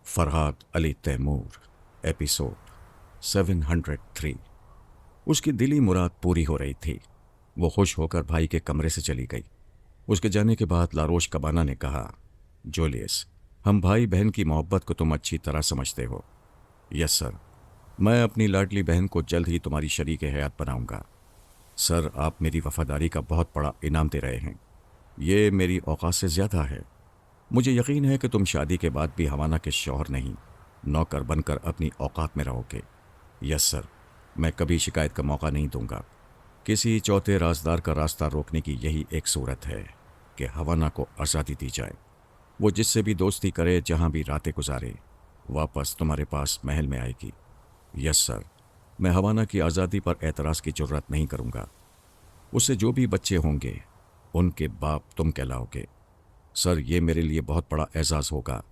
Farhad Ali Taimur. Episode 703। उसकी दिली मुराद पूरी हो रही थी। वो खुश होकर भाई के कमरे से चली गई। उसके जाने के बाद लारोश कबाना ने कहा, जूलियस, हम भाई बहन की मोहब्बत को तुम अच्छी तरह समझते हो। Yes sir. मैं अपनी लाडली बहन को जल्द ही तुम्हारी शरीक हयात बनाऊंगा। सर, आप मेरी वफादारी का बहुत बड़ा इनाम दे रहे हैं। ये मेरी औकात से ज़्यादा है। मुझे यकीन है कि तुम शादी के बाद भी हवाना के शौहर नहीं, नौकर बनकर अपनी औकात में रहोगे। Yes sir. मैं कभी शिकायत का मौका नहीं दूंगा। किसी चौथे राजदार का रास्ता रोकने की यही एक सूरत है कि हवाना को आज़ादी दी जाए। वो जिससे भी दोस्ती करे, जहां भी रातें गुजारे, वापस तुम्हारे पास महल में आएगी। Yes sir. मैं हवाना की आज़ादी पर एतराज़ की जुर्रत नहीं करूंगा। उससे जो भी बच्चे होंगे, उनके बाप तुम कहलाओगे। सर, ये मेरे लिए बहुत बड़ा एजाज़ होगा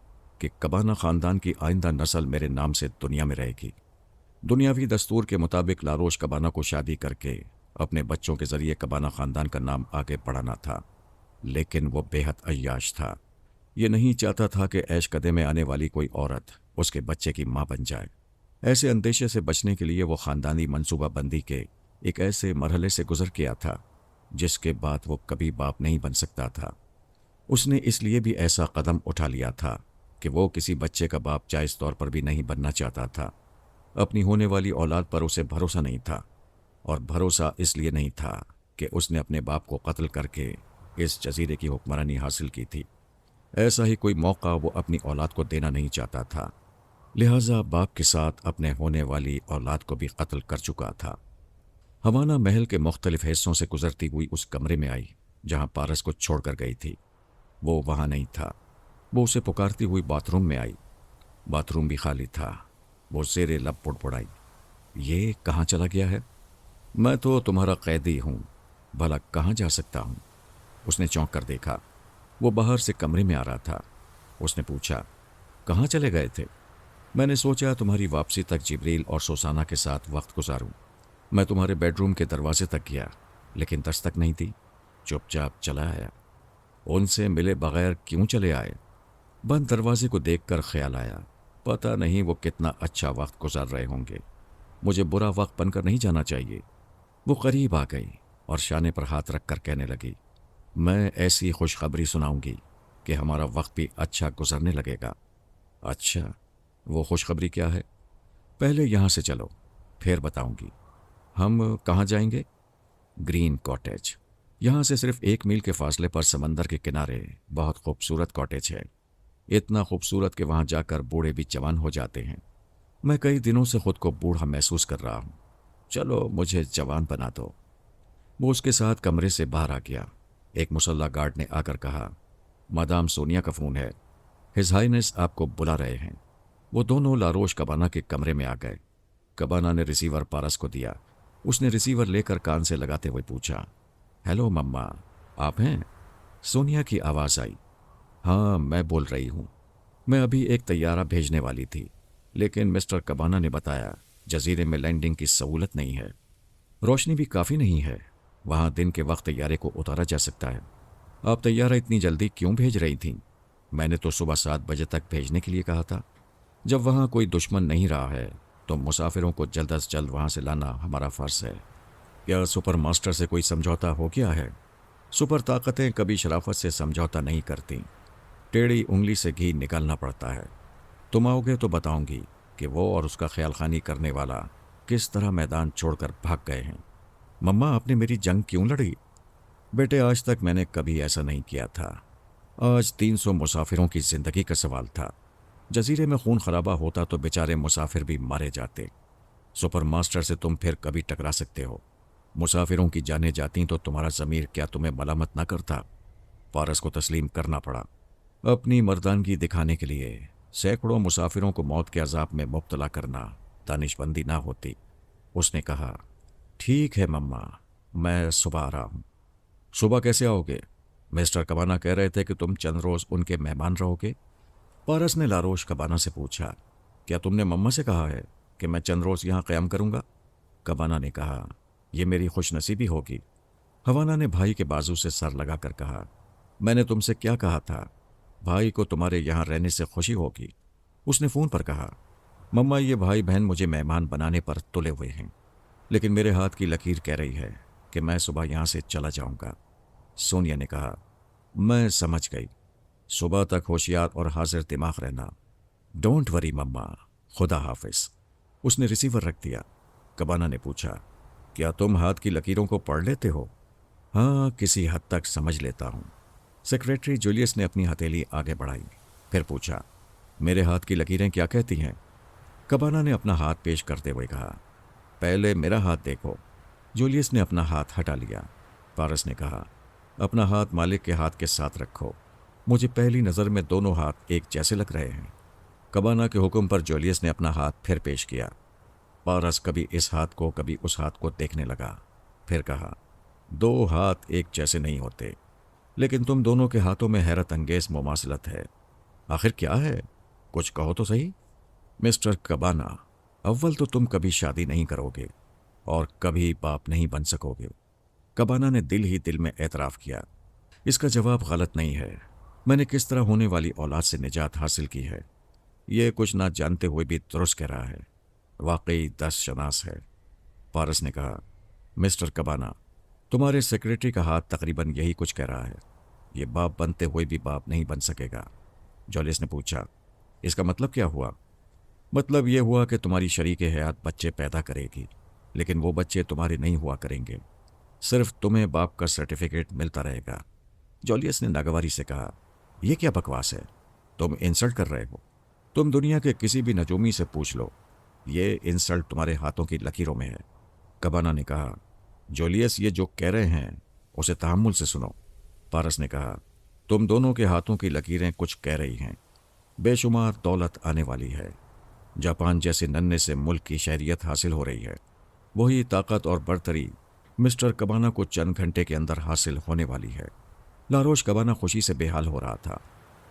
कि कबाना ख़ानदान की आइंदा नस्ल मेरे नाम से दुनिया में रहेगी। दुनियावी दस्तूर के मुताबिक लारोश कबाना को शादी करके अपने बच्चों के ज़रिए कबाना ख़ानदान का नाम आगे बढ़ाना था, लेकिन वो बेहद अय्याश था। ये नहीं चाहता था कि ऐश कदे में आने वाली कोई औरत उसके बच्चे की माँ बन जाए। ऐसे अंदेशे से बचने के लिए वो ख़ानदानी मनसूबाबंदी के एक ऐसे मरहले से गुजर गया था जिसके बाद वो कभी बाप नहीं बन सकता था। उसने इसलिए भी ऐसा कदम उठा लिया था कि वो किसी बच्चे का बाप जायज़ तौर पर भी नहीं बनना चाहता था। अपनी होने वाली औलाद पर उसे भरोसा नहीं था, और भरोसा इसलिए नहीं था कि उसने अपने बाप को कत्ल करके इस जजीरे की हुक्मरानी हासिल की थी। ऐसा ही कोई मौका वो अपनी औलाद को देना नहीं चाहता था। लिहाजा बाप के साथ अपने होने वाली औलाद को भी कत्ल कर चुका था। हवाना महल के मुख्तलिफ हिस्सों से गुजरती हुई उस कमरे में आई जहां पारस को छोड़कर गई थी। वो वहां नहीं था। वो उसे पुकारती हुई बाथरूम में आई। बाथरूम भी खाली था। वो ज़ेरे लब बुड़बुड़ाई, ये कहाँ चला गया है? मैं तो तुम्हारा कैदी हूँ, भला कहाँ जा सकता हूँ? उसने चौंक कर देखा। वो बाहर से कमरे में आ रहा था। उसने पूछा, कहाँ चले गए थे? मैंने सोचा तुम्हारी वापसी तक जिब्रील और सुसाना के साथ वक्त गुजारूं। मैं तुम्हारे बेडरूम के दरवाजे तक गया, लेकिन दस्तक नहीं थी। चुपचाप चला आया। उनसे मिले बगैर क्यों चले आए? बंद दरवाजे को देखकर ख्याल आया, पता नहीं वो कितना अच्छा वक्त गुजार रहे होंगे। मुझे बुरा वक्त बनकर नहीं जाना चाहिए। वो करीब आ गई और शाने पर हाथ रखकर कहने लगी, मैं ऐसी खुशखबरी सुनाऊंगी कि हमारा वक्त भी अच्छा गुजरने लगेगा। अच्छा, वो खुशखबरी क्या है? पहले यहाँ से चलो, फिर बताऊंगी। हम कहाँ जाएंगे? Green cottage. यहाँ से सिर्फ 1 मील के फासले पर समंदर के किनारे बहुत खूबसूरत कॉटेज है। इतना खूबसूरत कि वहाँ जाकर बूढ़े भी जवान हो जाते हैं। मैं कई दिनों से खुद को बूढ़ा महसूस कर रहा हूँ। चलो, मुझे जवान बना दो। वो उसके साथ कमरे से बाहर आ गया। एक मुसल्ला गार्ड ने आकर कहा, मादाम सोनिया का फ़ोन है, हिज हाइनेस आपको बुला रहे हैं। वो दोनों लारोश कबाना के कमरे में आ गए। कबाना ने रिसीवर पारस को दिया। उसने रिसीवर लेकर कान से लगाते हुए पूछा, हेलो मम्मा, आप हैं? सोनिया की आवाज़ आई। हाँ, मैं बोल रही हूँ। मैं अभी एक तैयारा भेजने वाली थी, लेकिन मिस्टर कबाना ने बताया जजीरे में लैंडिंग की सहूलत नहीं है। रोशनी भी काफ़ी नहीं है। वहाँ दिन के वक्त तैयारे को उतारा जा सकता है। आप तैयारा इतनी जल्दी क्यों भेज रही थीं? मैंने तो सुबह 7 बजे तक भेजने के लिए कहा था। जब वहाँ कोई दुश्मन नहीं रहा है तो मुसाफिरों को जल्द अज जल्द वहाँ से लाना हमारा फ़र्ज है। क्या सुपर मास्टर से कोई समझौता हो गया है? सुपर ताकतें कभी शराफत से समझौता नहीं करती। टेढ़ी उंगली से घी निकालना पड़ता है। तुम आओगे तो बताऊंगी कि वो और उसका ख्याल खानी करने वाला किस तरह मैदान छोड़कर भाग गए हैं। मम्मा, आपने मेरी जंग क्यों लड़ी? बेटे, आज तक मैंने कभी ऐसा नहीं किया था। आज 300 मुसाफिरों की जिंदगी का सवाल था। जजीरे में खून खराबा होता तो बेचारे मुसाफिर भी मारे जाते। सुपर मास्टर से तुम फिर कभी टकरा सकते हो। मुसाफिरों की जाने जाती तो तुम्हारा ज़मीर क्या तुम्हें मलामत न करता? फारस को तस्लीम करना पड़ा। अपनी मर्दानगी दिखाने के लिए सैकड़ों मुसाफिरों को मौत के अजाब में मुब्तला करना दानिशबंदी ना होती। उसने कहा, ठीक है मम्मा, मैं सुबह आ रहा हूँ। सुबह कैसे आओगे? मिस्टर कबाना कह रहे थे कि तुम चंद रोज़ उनके मेहमान रहोगे। पारस ने लारोश कबाना से पूछा, क्या तुमने मम्मा से कहा है कि मैं चंद रोज़ यहाँ क़याम करूँगा? कबाना ने कहा, यह मेरी खुशनसीबी होगी। हवाना ने भाई के बाजू से सर लगाकर कहा, मैंने तुमसे क्या कहा था? भाई को तुम्हारे यहाँ रहने से खुशी होगी। उसने फ़ोन पर कहा, मम्मा ये भाई बहन मुझे मेहमान बनाने पर तुले हुए हैं, लेकिन मेरे हाथ की लकीर कह रही है कि मैं सुबह यहाँ से चला जाऊँगा। सोनिया ने कहा, मैं समझ गई। सुबह तक होशियार और हाजिर दिमाग रहना। डोंट वरी मम्मा, खुदा हाफिज। उसने रिसीवर रख दिया। कबाना ने पूछा, क्या तुम हाथ की लकीरों को पढ़ लेते हो? हाँ, किसी हद तक समझ लेता हूँ। सेक्रेटरी जूलियस ने अपनी हथेली आगे बढ़ाई, फिर पूछा, मेरे हाथ की लकीरें क्या कहती हैं? कबाना ने अपना हाथ पेश करते हुए कहा, पहले मेरा हाथ देखो। जूलियस ने अपना हाथ हटा लिया। पारस ने कहा, अपना हाथ मालिक के हाथ के साथ रखो। मुझे पहली नज़र में दोनों हाथ एक जैसे लग रहे हैं। कबाना के हुक्म पर जूलियस ने अपना हाथ फिर पेश किया। पारस कभी इस हाथ को कभी उस हाथ को देखने लगा, फिर कहा, दो हाथ एक जैसे नहीं होते, लेकिन तुम दोनों के हाथों में हैरत अंगेज मुमासलत है। आखिर क्या है? कुछ कहो तो सही। मिस्टर कबाना, अव्वल तो तुम कभी शादी नहीं करोगे और कभी बाप नहीं बन सकोगे। कबाना ने दिल ही दिल में एतराफ़ किया। इसका जवाब गलत नहीं है। मैंने किस तरह होने वाली औलाद से निजात हासिल की है, ये कुछ ना जानते हुए भी दुरुस्त कह रहा है। वाकई 10 शनास है। पारस ने कहा, मिस्टर कबाना, तुम्हारे सेक्रेटरी का हाथ तकरीबन यही कुछ कह रहा है। ये बाप बनते हुए भी बाप नहीं बन सकेगा। जॉलिस ने पूछा, इसका मतलब क्या हुआ? मतलब ये हुआ कि तुम्हारी शरीके हयात बच्चे पैदा करेगी, लेकिन वो बच्चे तुम्हारे नहीं हुआ करेंगे। सिर्फ तुम्हें बाप का सर्टिफिकेट मिलता रहेगा। जॉलियस ने नागवारी से कहा, यह क्या बकवास है? तुम इंसल्ट कर रहे हो। तुम दुनिया के किसी भी नजूमी से पूछ लो, ये इंसल्ट तुम्हारे हाथों की लकीरों में है। कबाना ने कहा, जूलियस ये जो कह रहे हैं उसे तहम्मुल से सुनो। पारस ने कहा, तुम दोनों के हाथों की लकीरें कुछ कह रही हैं। बेशुमार दौलत आने वाली है। जापान जैसे नन्हे से मुल्क की शहरियत हासिल हो रही है। वही ताकत और बरतरी मिस्टर कबाना को चंद घंटे के अंदर हासिल होने वाली है। लारोश कबाना खुशी से बेहाल हो रहा था।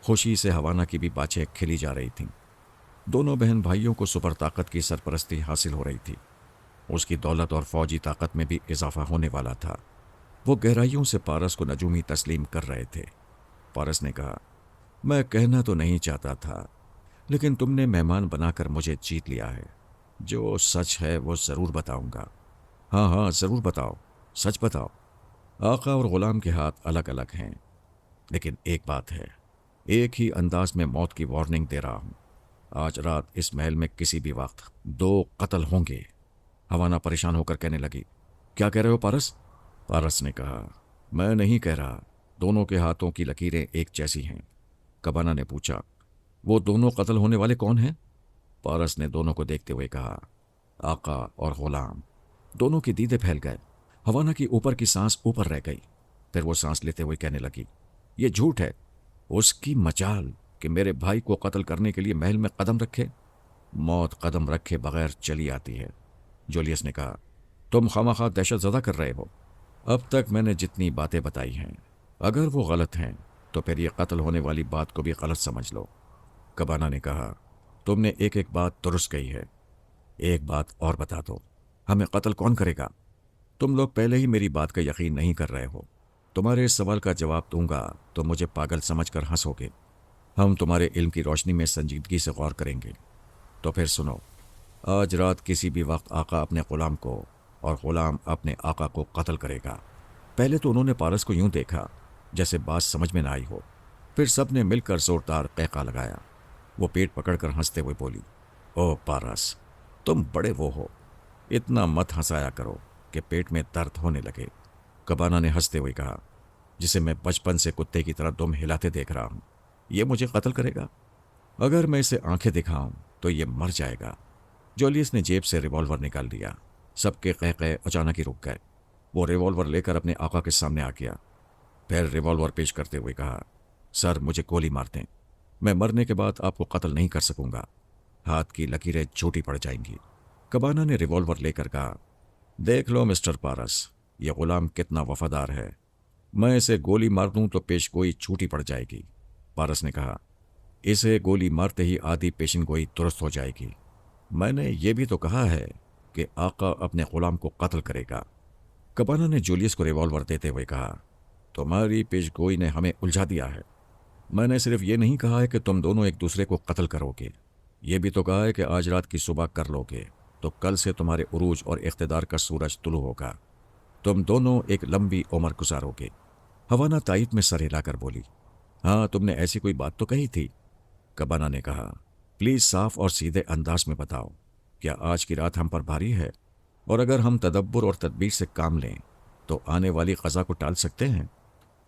खुशी से हवाना की भी बाछें खिली जा रही थीं। दोनों बहन भाइयों को सुपर ताकत की सरपरस्ती हासिल हो रही थी। उसकी दौलत और फौजी ताकत में भी इजाफा होने वाला था। वो गहराइयों से पारस को नजूमी तस्लीम कर रहे थे। पारस ने कहा, मैं कहना तो नहीं चाहता था, लेकिन तुमने मेहमान बनाकर मुझे जीत लिया है। जो सच है वो ज़रूर बताऊंगा। हाँ हाँ, ज़रूर बताओ, सच बताओ। आका और ग़ुलाम के हाथ अलग अलग हैं, लेकिन एक बात है, एक ही अंदाज में मौत की वार्निंग दे रहा हूँ। आज रात इस महल में किसी भी वक्त 2 कत्ल होंगे। हवाना परेशान होकर कहने लगी, क्या कह रहे हो पारस? पारस ने कहा, मैं नहीं कह रहा, दोनों के हाथों की लकीरें एक जैसी हैं। कबाना ने पूछा, वो दोनों कत्ल होने वाले कौन हैं? पारस ने दोनों को देखते हुए कहा, आका और ग़ुलाम। दोनों के दीदे फैल गए। हवाना की ऊपर की सांस ऊपर रह गई। फिर वो सांस लेते हुए कहने लगी, ये झूठ है। उसकी मजाल कि मेरे भाई को कत्ल करने के लिए महल में कदम रखे। मौत कदम रखे बगैर चली आती है। जूलियस ने कहा, तुम खामखा दहशत ज़दा कर रहे हो। अब तक मैंने जितनी बातें बताई हैं, अगर वो गलत हैं तो फिर ये कत्ल होने वाली बात को भी गलत समझ लो। कबाना ने कहा, तुमने एक एक बात दुरुस्त कही है। एक बात और बता दो, हमें कत्ल कौन करेगा? तुम लोग पहले ही मेरी बात का यकीन नहीं कर रहे हो। तुम्हारे इस सवाल का जवाब दूंगा तो मुझे पागल समझकर हंसोगे। हम तुम्हारे इल्म की रोशनी में संजीदगी से गौर करेंगे। तो फिर सुनो, आज रात किसी भी वक्त आका अपने ग़ुलाम को और ग़ुलाम अपने आका को कत्ल करेगा। पहले तो उन्होंने पारस को यूं देखा जैसे बात समझ में ना आई हो। फिर सब ने मिलकर जोरदार पैका लगाया। वो पेट पकड़कर हंसते हुए बोली, ओह पारस, तुम बड़े वो हो, इतना मत हंसाया करो कि पेट में दर्द होने लगे। कबाना ने हंसते हुए कहा, जिसे मैं बचपन से कुत्ते की तरह दुम हिलाते देख रहा हूँ, ये मुझे कत्ल करेगा? अगर मैं इसे आंखें दिखाऊं तो ये मर जाएगा। जूलियस ने जेब से रिवॉल्वर निकाल लिया। सबके कह अचानक ही रुक गए। वो रिवॉल्वर लेकर अपने आका के सामने आ गया। फिर रिवॉल्वर पेश करते हुए कहा, सर मुझे गोली मार दें, मैं मरने के बाद आपको कत्ल नहीं कर सकूंगा। हाथ की लकीरें झूठी पड़ जाएंगी। कबाना ने रिवॉल्वर लेकर कहा, देख लो मिस्टर पारस, यह ग़ुलाम कितना वफादार है। मैं इसे गोली मार दूं तो पेशगोई छूटी पड़ जाएगी। पारस ने कहा, इसे गोली मारते ही आधी पेशिनगोई दुरुस्त हो जाएगी। मैंने ये भी तो कहा है कि आका अपने ग़ुलाम को कत्ल करेगा। कबाना ने जूलियस को रिवॉल्वर देते हुए कहा, तुम्हारी पेशगोई ने हमें उलझा दिया है। मैंने सिर्फ ये नहीं कहा है कि तुम दोनों एक दूसरे को कत्ल करोगे, ये भी तो कहा है कि आज रात की सुबह कर लोगे तो कल से तुम्हारे उरूज और इख्तिदार का सूरज तुलू होगा। तुम दोनों एक लंबी उम्र गुजारोगे। हवाना तायद में सर हिलाकर बोली, हाँ तुमने ऐसी कोई बात तो कही थी। कबाना ने कहा, प्लीज साफ और सीधे अंदाज में बताओ, क्या आज की रात हम पर भारी है? और अगर हम तदब्बर और तदबीर से काम लें तो आने वाली क़ज़ा को टाल सकते हैं।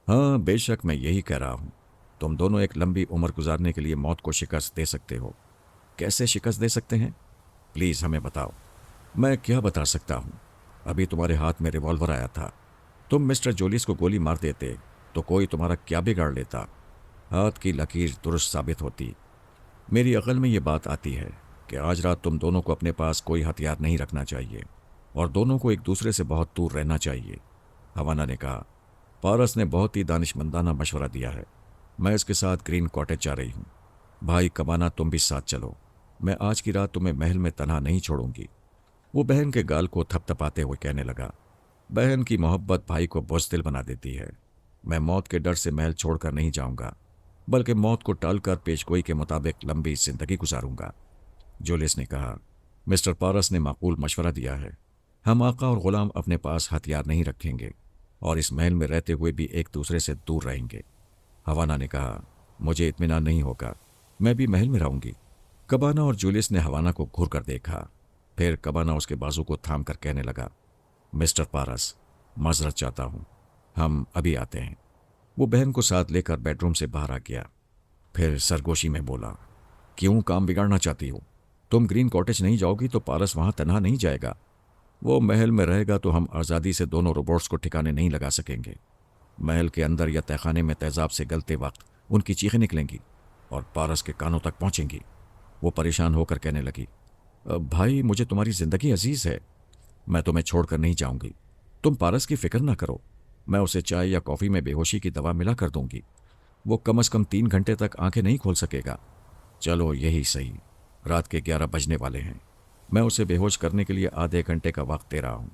हाँ बेशक मैं यही कह रहा हूँ। तुम दोनों एक लंबी उम्र गुजारने के लिए मौत को शिकस्त दे सकते हो। कैसे शिकस्त दे सकते हैं? प्लीज़ हमें बताओ। मैं क्या बता सकता हूँ? अभी तुम्हारे हाथ में रिवॉल्वर आया था। तुम मिस्टर जोलिस को गोली मार देते तो कोई तुम्हारा क्या बिगाड़ लेता? हाथ की लकीर दुरुस्त साबित होती। मेरी अकल में ये बात आती है कि आज रात तुम दोनों को अपने पास कोई हथियार नहीं रखना चाहिए और दोनों को एक दूसरे से बहुत दूर रहना चाहिए। हवाना ने कहा, पारस ने बहुत ही दानिशमंदाना मशवरा दिया है। मैं इसके साथ ग्रीन कॉटेज जा रही हूँ। भाई कबाना तुम भी साथ चलो। मैं आज की रात तुम्हें महल में तन्हा नहीं छोड़ूंगी। वो बहन के गाल को थपथपाते हुए कहने लगा, बहन की मोहब्बत भाई को बुज़दिल बना देती है। मैं मौत के डर से महल छोड़कर नहीं जाऊंगा, बल्कि मौत को टालकर पेशगोई के मुताबिक लंबी जिंदगी गुजारूंगा। जोलिस ने कहा, मिस्टर पारस ने माकूल मशवरा दिया है। हम आका और गुलाम अपने पास हथियार नहीं रखेंगे और इस महल में रहते हुए भी एक दूसरे से दूर रहेंगे। हवाना ने कहा, मुझे इत्मीनान नहीं होगा, मैं भी महल में रहूंगी। कबाना और जूलियस ने हवाना को घूर कर देखा। फिर कबाना उसके बाजू को थाम कर कहने लगा, मिस्टर पारस, माजरत चाहता हूं, हम अभी आते हैं। वो बहन को साथ लेकर बेडरूम से बाहर आ गया। फिर सरगोशी में बोला, क्यों काम बिगाड़ना चाहती हो? तुम ग्रीन कॉटेज नहीं जाओगी तो पारस वहां तन्हा नहीं जाएगा। वो महल में रहेगा तो हम आज़ादी से दोनों रोबोट्स को ठिकाने नहीं लगा सकेंगे। महल के अंदर या तहखाने में तेजाब से गलते वक्त उनकी चीखें निकलेंगी और पारस के कानों तक पहुंचेंगी। वो परेशान होकर कहने लगी, भाई मुझे तुम्हारी जिंदगी अजीज है, मैं तुम्हें छोड़कर नहीं जाऊंगी। तुम पारस की फिक्र ना करो, मैं उसे चाय या कॉफ़ी में बेहोशी की दवा मिला कर दूंगी। वो कम से कम 3 घंटे तक आंखें नहीं खोल सकेगा। चलो यही सही, रात के 11 बजने वाले हैं। मैं उसे बेहोश करने के लिए आधे घंटे का वक्त दे रहा हूँ।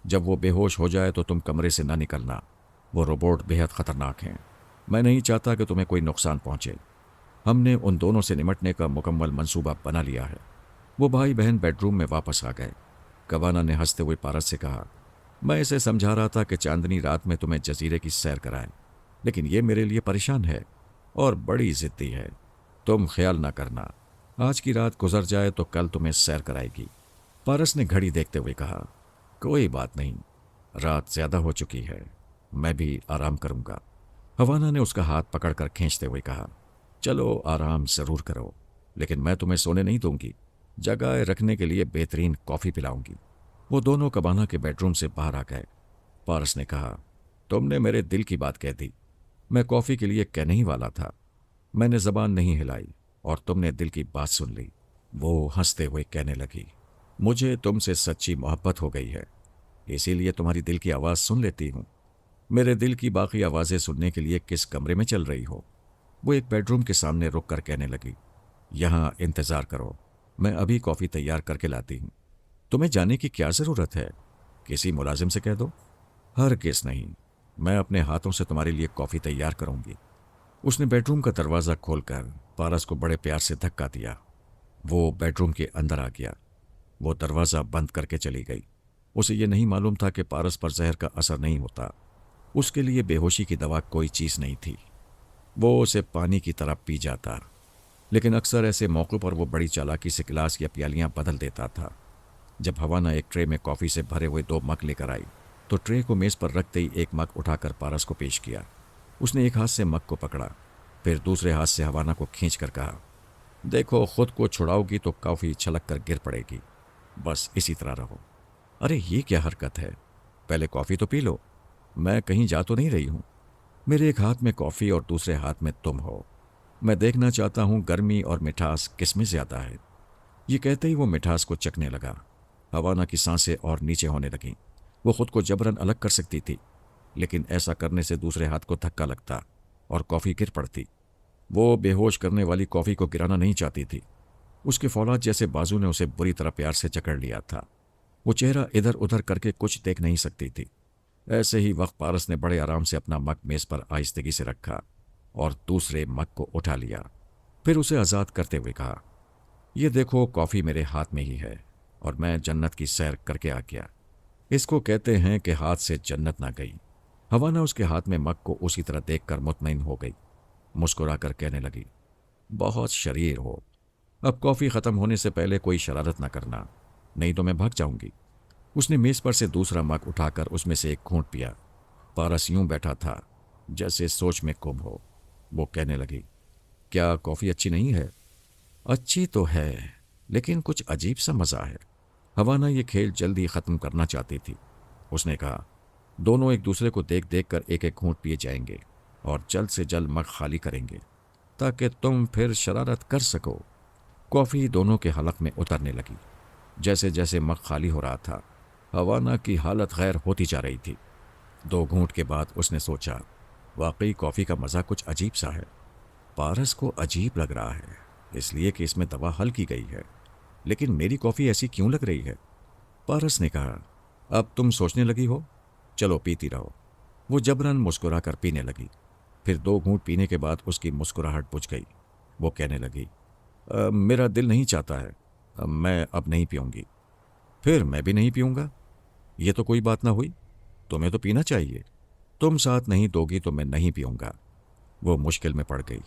जब वो बेहोश हो जाए तो तुम कमरे से ना निकलना। वो रोबोट बेहद ख़तरनाक हैं। मैं नहीं चाहता कि तुम्हें कोई नुकसान पहुँचे। हमने उन दोनों से निमटने का मुकम्मल मंसूबा बना लिया है। वो भाई बहन बेडरूम में वापस आ गए। कबाना ने हंसते हुए पारस से कहा, मैं इसे समझा रहा था कि चांदनी रात में तुम्हें जजीरे की सैर कराए, लेकिन ये मेरे लिए परेशान है और बड़ी ज़िद्दी है। तुम ख्याल ना करना, आज की रात गुजर जाए तो कल तुम्हें सैर कराएगी। पारस ने घड़ी देखते हुए कहा, कोई बात नहीं, रात ज्यादा हो चुकी है, मैं भी आराम करूंगा। हवाना ने उसका हाथ पकड़कर खींचते हुए कहा, चलो आराम जरूर करो, लेकिन मैं तुम्हें सोने नहीं दूंगी। जगाए रखने के लिए बेहतरीन कॉफ़ी पिलाऊंगी। वो दोनों कबाना के बेडरूम से बाहर आ गए। पारस ने कहा, तुमने मेरे दिल की बात कह दी। मैं कॉफ़ी के लिए कहने ही वाला था। मैंने ज़बान नहीं हिलाई और तुमने दिल की बात सुन ली। वो हंसते हुए कहने लगी, मुझे तुमसे सच्ची मोहब्बत हो गई है, इसीलिए तुम्हारी दिल की आवाज़ सुन लेती हूँ। मेरे दिल की बाकी आवाज़ें सुनने के लिए किस कमरे में चल रही हो? वो एक बेडरूम के सामने रुक कर कहने लगी, यहाँ इंतज़ार करो, मैं अभी कॉफ़ी तैयार करके लाती हूँ। तुम्हें जाने की क्या ज़रूरत है? किसी मुलाजिम से कह दो। हरगिज़ नहीं, मैं अपने हाथों से तुम्हारे लिए कॉफ़ी तैयार करूँगी। उसने बेडरूम का दरवाज़ा खोलकर पारस को बड़े प्यार से धक्का दिया। वो बेडरूम के अंदर आ गया। वो दरवाज़ा बंद करके चली गई। उसे ये नहीं मालूम था कि पारस पर जहर का असर नहीं होता। उसके लिए बेहोशी की दवा कोई चीज़ नहीं थी। वो उसे पानी की तरह पी जाता, लेकिन अक्सर ऐसे मौक़ों पर वो बड़ी चालाकी से गिलास या प्यालियाँ बदल देता था। जब हवाना एक ट्रे में कॉफ़ी से भरे हुए 2 मग लेकर आई तो ट्रे को मेज़ पर रखते ही एक मग उठाकर पारस को पेश किया। उसने एक हाथ से मग को पकड़ा, फिर दूसरे हाथ से हवाना को खींच कर कहा, देखो खुद को छुड़ाओगी तो कॉफ़ी छलक कर गिर पड़ेगी, बस इसी तरह रहो। अरे ये क्या हरकत है, पहले कॉफ़ी तो पी लो, मैं कहीं जा तो नहीं रही हूँ। मेरे एक हाथ में कॉफ़ी और दूसरे हाथ में तुम हो। मैं देखना चाहता हूँ गर्मी और मिठास किस में ज़्यादा है। ये कहते ही वो मिठास को चखने लगा। हवाना की सांसें और नीचे होने लगीं। वो खुद को जबरन अलग कर सकती थी, लेकिन ऐसा करने से दूसरे हाथ को धक्का लगता और कॉफ़ी गिर पड़ती। वो बेहोश करने वाली कॉफ़ी को गिराना नहीं चाहती थी। उसके फौलाद जैसे बाजू ने उसे बुरी तरह प्यार से जकड़ लिया था। वो चेहरा इधर उधर करके कुछ देख नहीं सकती थी। ऐसे ही वक्त पारस ने बड़े आराम से अपना मग मेज़ पर आहिस्तगी से रखा और दूसरे मग को उठा लिया। फिर उसे आज़ाद करते हुए कहा, ये देखो, कॉफ़ी मेरे हाथ में ही है और मैं जन्नत की सैर करके आ गया। इसको कहते हैं कि हाथ से जन्नत ना गई। हवाना उसके हाथ में मग को उसी तरह देखकर मुतमईन हो गई। मुस्कुराकर कहने लगी, बहुत शरीर हो। अब कॉफ़ी ख़त्म होने से पहले कोई शरारत ना करना, नहीं तो मैं भाग जाऊंगी। उसने मेज़ पर से दूसरा मग उठाकर उसमें से एक घूंट पिया। पारस यूं बैठा था जैसे सोच में गुम हो। वो कहने लगी, क्या कॉफ़ी अच्छी नहीं है? अच्छी तो है, लेकिन कुछ अजीब सा मज़ा है। हवाना ये खेल जल्दी ख़त्म करना चाहती थी। उसने कहा, दोनों एक दूसरे को देख देख कर एक एक घूंट पिए जाएंगे और जल्द से जल्द मग खाली करेंगे ताकि तुम फिर शरारत कर सको। कॉफ़ी दोनों के हलक में उतरने लगी। जैसे जैसे मग खाली हो रहा था, हवाना की हालत गैर होती जा रही थी। 2 घूंट के बाद उसने सोचा, वाकई कॉफ़ी का मज़ा कुछ अजीब सा है। पारस को अजीब लग रहा है इसलिए कि इसमें दवा हल की गई है, लेकिन मेरी कॉफ़ी ऐसी क्यों लग रही है? पारस ने कहा, अब तुम सोचने लगी हो, चलो पीती रहो। वो जबरन मुस्कुरा कर पीने लगी। फिर 2 घूंट पीने के बाद उसकी मुस्कुराहट बुझ गई। वो कहने लगी, मेरा दिल नहीं चाहता है, मैं अब नहीं पीऊंगी। फिर मैं भी नहीं पीऊंगा। ये तो कोई बात ना हुई, तुम्हें तो पीना चाहिए। तुम साथ नहीं दोगी तो मैं नहीं पीऊंगा। वो मुश्किल में पड़ गई।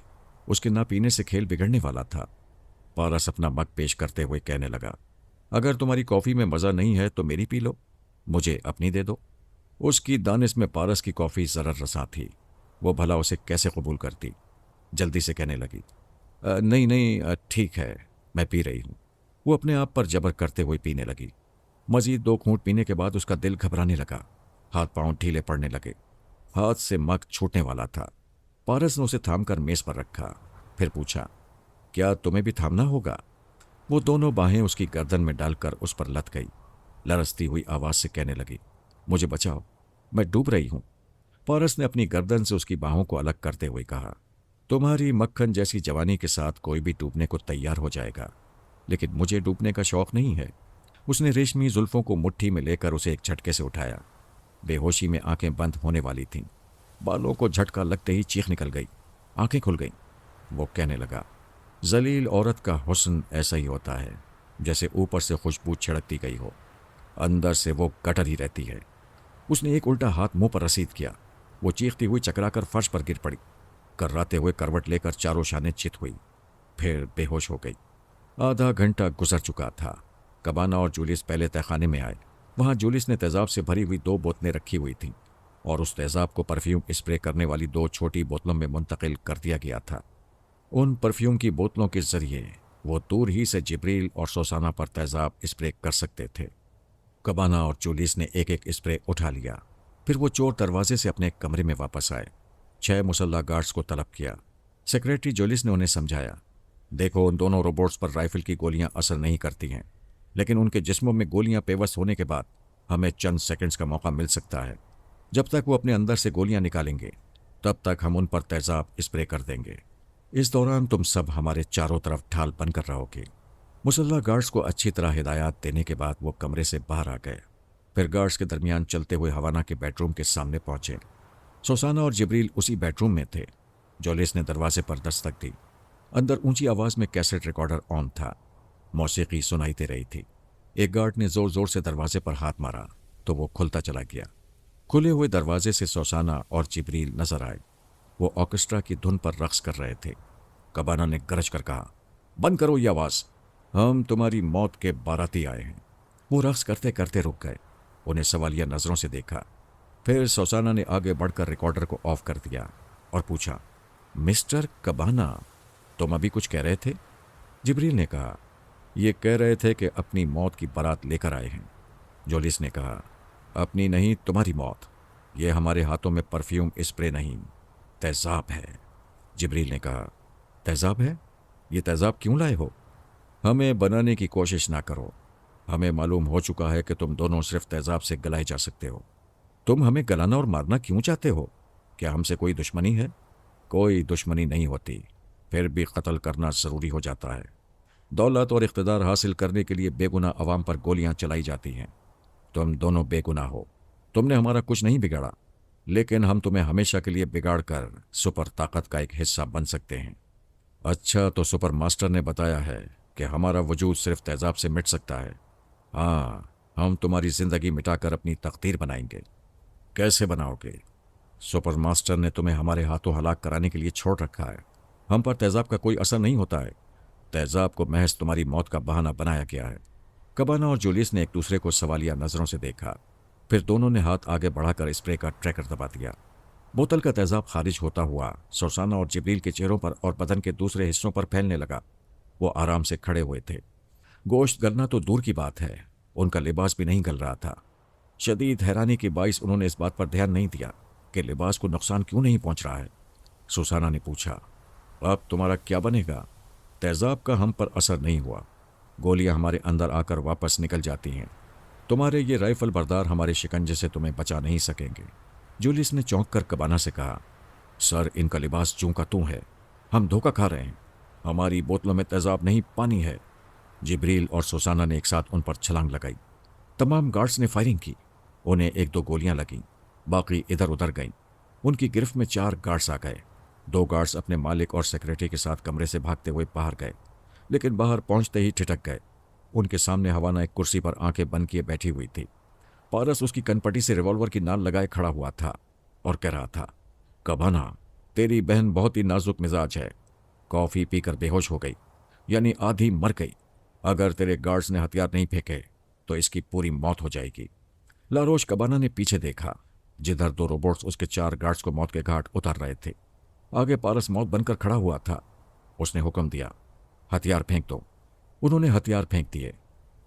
उसके ना पीने से खेल बिगड़ने वाला था। पारस अपना मग पेश करते हुए कहने लगा, अगर तुम्हारी कॉफ़ी में मज़ा नहीं है तो मेरी पी लो, मुझे अपनी दे दो। उसकी दानिश में पारस की कॉफ़ी ज़रर रसा थी। वो भला उसे कैसे कबूल करती। जल्दी से कहने लगी, नहीं नहीं, ठीक है, मैं पी रही हूँ। वो अपने आप पर जबर करते हुए पीने लगी। मज़ीद 2 घूंट पीने के बाद उसका दिल घबराने लगा। हाथ पांव ढीले पड़ने लगे। हाथ से मग छूटने वाला था। पारस ने उसे थामकर मेज़ पर रखा। फिर पूछा, क्या तुम्हें भी थामना होगा? वो दोनों बाहें उसकी गर्दन में डालकर उस पर लत गई। लरसती हुई आवाज़ से कहने लगी, मुझे बचाओ, मैं डूब रही हूँ। पारस ने अपनी गर्दन से उसकी बाहों को अलग करते हुए कहा, तुम्हारी मक्खन जैसी जवानी के साथ कोई भी डूबने को तैयार हो जाएगा, लेकिन मुझे डूबने का शौक नहीं है। उसने रेशमी जुल्फों को मुट्ठी में लेकर उसे एक झटके से उठाया। बेहोशी में आंखें बंद होने वाली थीं। बालों को झटका लगते ही चीख निकल गई। आंखें खुल गईं। वो कहने लगा, जलील औरत का हुस्न ऐसा ही होता है, जैसे ऊपर से खुशबू छिड़कती गई हो, अंदर से वो कटर ही रहती है। उसने एक उल्टा हाथ मुंह पर रसीद किया। वो चीखती हुई चकराकर फर्श पर गिर पड़ी। कर्राते हुए करवट लेकर चारों शाने चित हुई, फिर बेहोश हो गई। आधा घंटा गुजर चुका था। कबाना और जूलिस पहले तहखाने में आए। वहां जूलिस ने तेजाब से भरी हुई 2 बोतलें रखी हुई थीं और उस तेजाब को परफ्यूम स्प्रे करने वाली 2 छोटी बोतलों में मुंतकिल कर दिया गया था। उन परफ्यूम की बोतलों के जरिए वो दूर ही से जिब्रील और सोसाना पर तेजाब स्प्रे कर सकते थे। कबाना और जूलिस ने एक एक स्प्रे उठा लिया। फिर वो चोर दरवाजे से अपने कमरे में वापस आए। 6 मुसल्ला गार्ड्स को तलब किया। सेक्रेटरी जूलिस ने उन्हें समझाया, देखो, उन दोनों रोबोट्स पर राइफल की गोलियां असर नहीं करती हैं, लेकिन उनके जिस्मों में गोलियां पेवस्त होने के बाद हमें चंद सेकंड्स का मौका मिल सकता है। जब तक वो अपने अंदर से गोलियां निकालेंगे, तब तक हम उन पर तेजाब स्प्रे कर देंगे। इस दौरान तुम सब हमारे चारों तरफ ढाल बनकर रहोगे। मुसल्ला गार्ड्स को अच्छी तरह हिदायत देने के बाद वो कमरे से बाहर आ गए। फिर गार्ड्स के दरमियान चलते हुए हवाना के बेडरूम के सामने पहुंचे। सोसाना और जिब्रील उसी बेडरूम में थे। जोलिस ने दरवाजे पर दस्तक दी। अंदर ऊंची आवाज में कैसेट रिकॉर्डर ऑन था। मौसीकी सुनाई दे रही थी। एक गार्ड ने जोर जोर से दरवाजे पर हाथ मारा तो वो खुलता चला गया। खुले हुए दरवाजे से सोसाना और जिब्रील नजर आए। वो ऑर्केस्ट्रा की धुन पर रक्स कर रहे थे। कबाना ने गरज कर कहा, बंद करो ये आवाज, हम तुम्हारी मौत के बाराती आए हैं। वो रक्स करते करते रुक गए। उन्हें सवालिया नजरों से देखा। फिर सोसाना ने आगे बढ़कर रिकॉर्डर को ऑफ कर दिया और पूछा, मिस्टर कबाना, तुम अभी कुछ कह रहे थे? जिब्रील ने कहा, ये कह रहे थे कि अपनी मौत की बारात लेकर आए हैं। जोलिस ने कहा, अपनी नहीं, तुम्हारी मौत। ये हमारे हाथों में परफ्यूम स्प्रे नहीं, तेजाब है। जिब्रील ने कहा, तेजाब है? ये तेजाब क्यों लाए हो? हमें बनाने की कोशिश ना करो। हमें मालूम हो चुका है कि तुम दोनों सिर्फ तेजाब से गलाए जा सकते हो। तुम हमें गलाना और मारना क्यों चाहते हो? क्या हमसे कोई दुश्मनी है? कोई दुश्मनी नहीं होती, फिर भी कत्ल करना ज़रूरी हो जाता है। दौलत और इख्तिदार हासिल करने के लिए बेगुनाह अवाम पर गोलियां चलाई जाती हैं। तुम दोनों बेगुनाह हो। तुमने हमारा कुछ नहीं बिगाड़ा, लेकिन हम तुम्हें हमेशा के लिए बिगाड़ कर सुपर ताकत का एक हिस्सा बन सकते हैं। अच्छा, तो सुपर मास्टर ने बताया है कि हमारा वजूद सिर्फ तेजाब से मिट सकता है। हाँ, हम तुम्हारी जिंदगी मिटाकर अपनी तकदीर बनाएंगे। कैसे बनाओगे? सुपर मास्टर ने तुम्हें हमारे हाथों हलाक कराने के लिए छोड़ रखा है। हम पर तेजाब का कोई असर नहीं होता है। तेजाब को महज तुम्हारी मौत का बहाना बनाया गया है। कबाना और जूलियस ने एक दूसरे को सवालिया नजरों से देखा। फिर दोनों ने हाथ आगे बढ़ाकर स्प्रे का ट्रैकर दबा दिया। बोतल का तेजाब खारिज होता हुआ सोसाना और जिब्रील के चेहरों पर और बदन के दूसरे हिस्सों पर फैलने लगा। वो आराम से खड़े हुए थे। गोश्त गलना तो दूर की बात है, उनका लिबास भी नहीं गल रहा था। शदीद हैरानी के बाइस उन्होंने इस बात पर ध्यान नहीं दिया कि लिबास को नुकसान क्यों नहीं पहुंच रहा है। सुसाना ने पूछा, अब तुम्हारा क्या बनेगा? तेजाब का हम पर असर नहीं हुआ। गोलियां हमारे अंदर आकर वापस निकल जाती हैं। तुम्हारे ये राइफल बरदार हमारे शिकंजे से तुम्हें बचा नहीं सकेंगे। जूलियस ने चौंक कर कबाना से कहा, सर, इनका लिबास जूं का तूं है। हम धोखा खा रहे हैं। हमारी बोतलों में तेजाब नहीं, पानी है। जिब्रील और सुसाना ने एक साथ उन पर छलांग लगाई। तमाम गार्ड्स ने फायरिंग की। उन्हें एक दो गोलियां लगीं, बाकी इधर उधर गईं। उनकी गिरफ्त में 4 गार्ड्स आ गए। 2 गार्ड्स अपने मालिक और सेक्रेटरी के साथ कमरे से भागते हुए बाहर गए, लेकिन बाहर पहुंचते ही ठिठक गए। उनके सामने हवाना एक कुर्सी पर आंखें बंद किए बैठी हुई थी। पारस उसकी कनपटी से रिवॉल्वर की नाल लगाए खड़ा हुआ था और कह रहा था, कबाना, तेरी बहन बहुत ही नाजुक मिजाज है। कॉफी पीकर बेहोश हो गई, यानी आधी मर गई। अगर तेरे गार्ड्स ने हथियार नहीं फेंके तो इसकी पूरी मौत हो जाएगी। लारोश कबाना ने पीछे देखा, जिधर 2 रोबोट्स उसके 4 गार्ड्स को मौत के घाट उतार रहे थे। आगे पारस मौत बनकर खड़ा हुआ था। उसने हुक्म दिया, हथियार फेंक दो। उन्होंने हथियार फेंक दिए।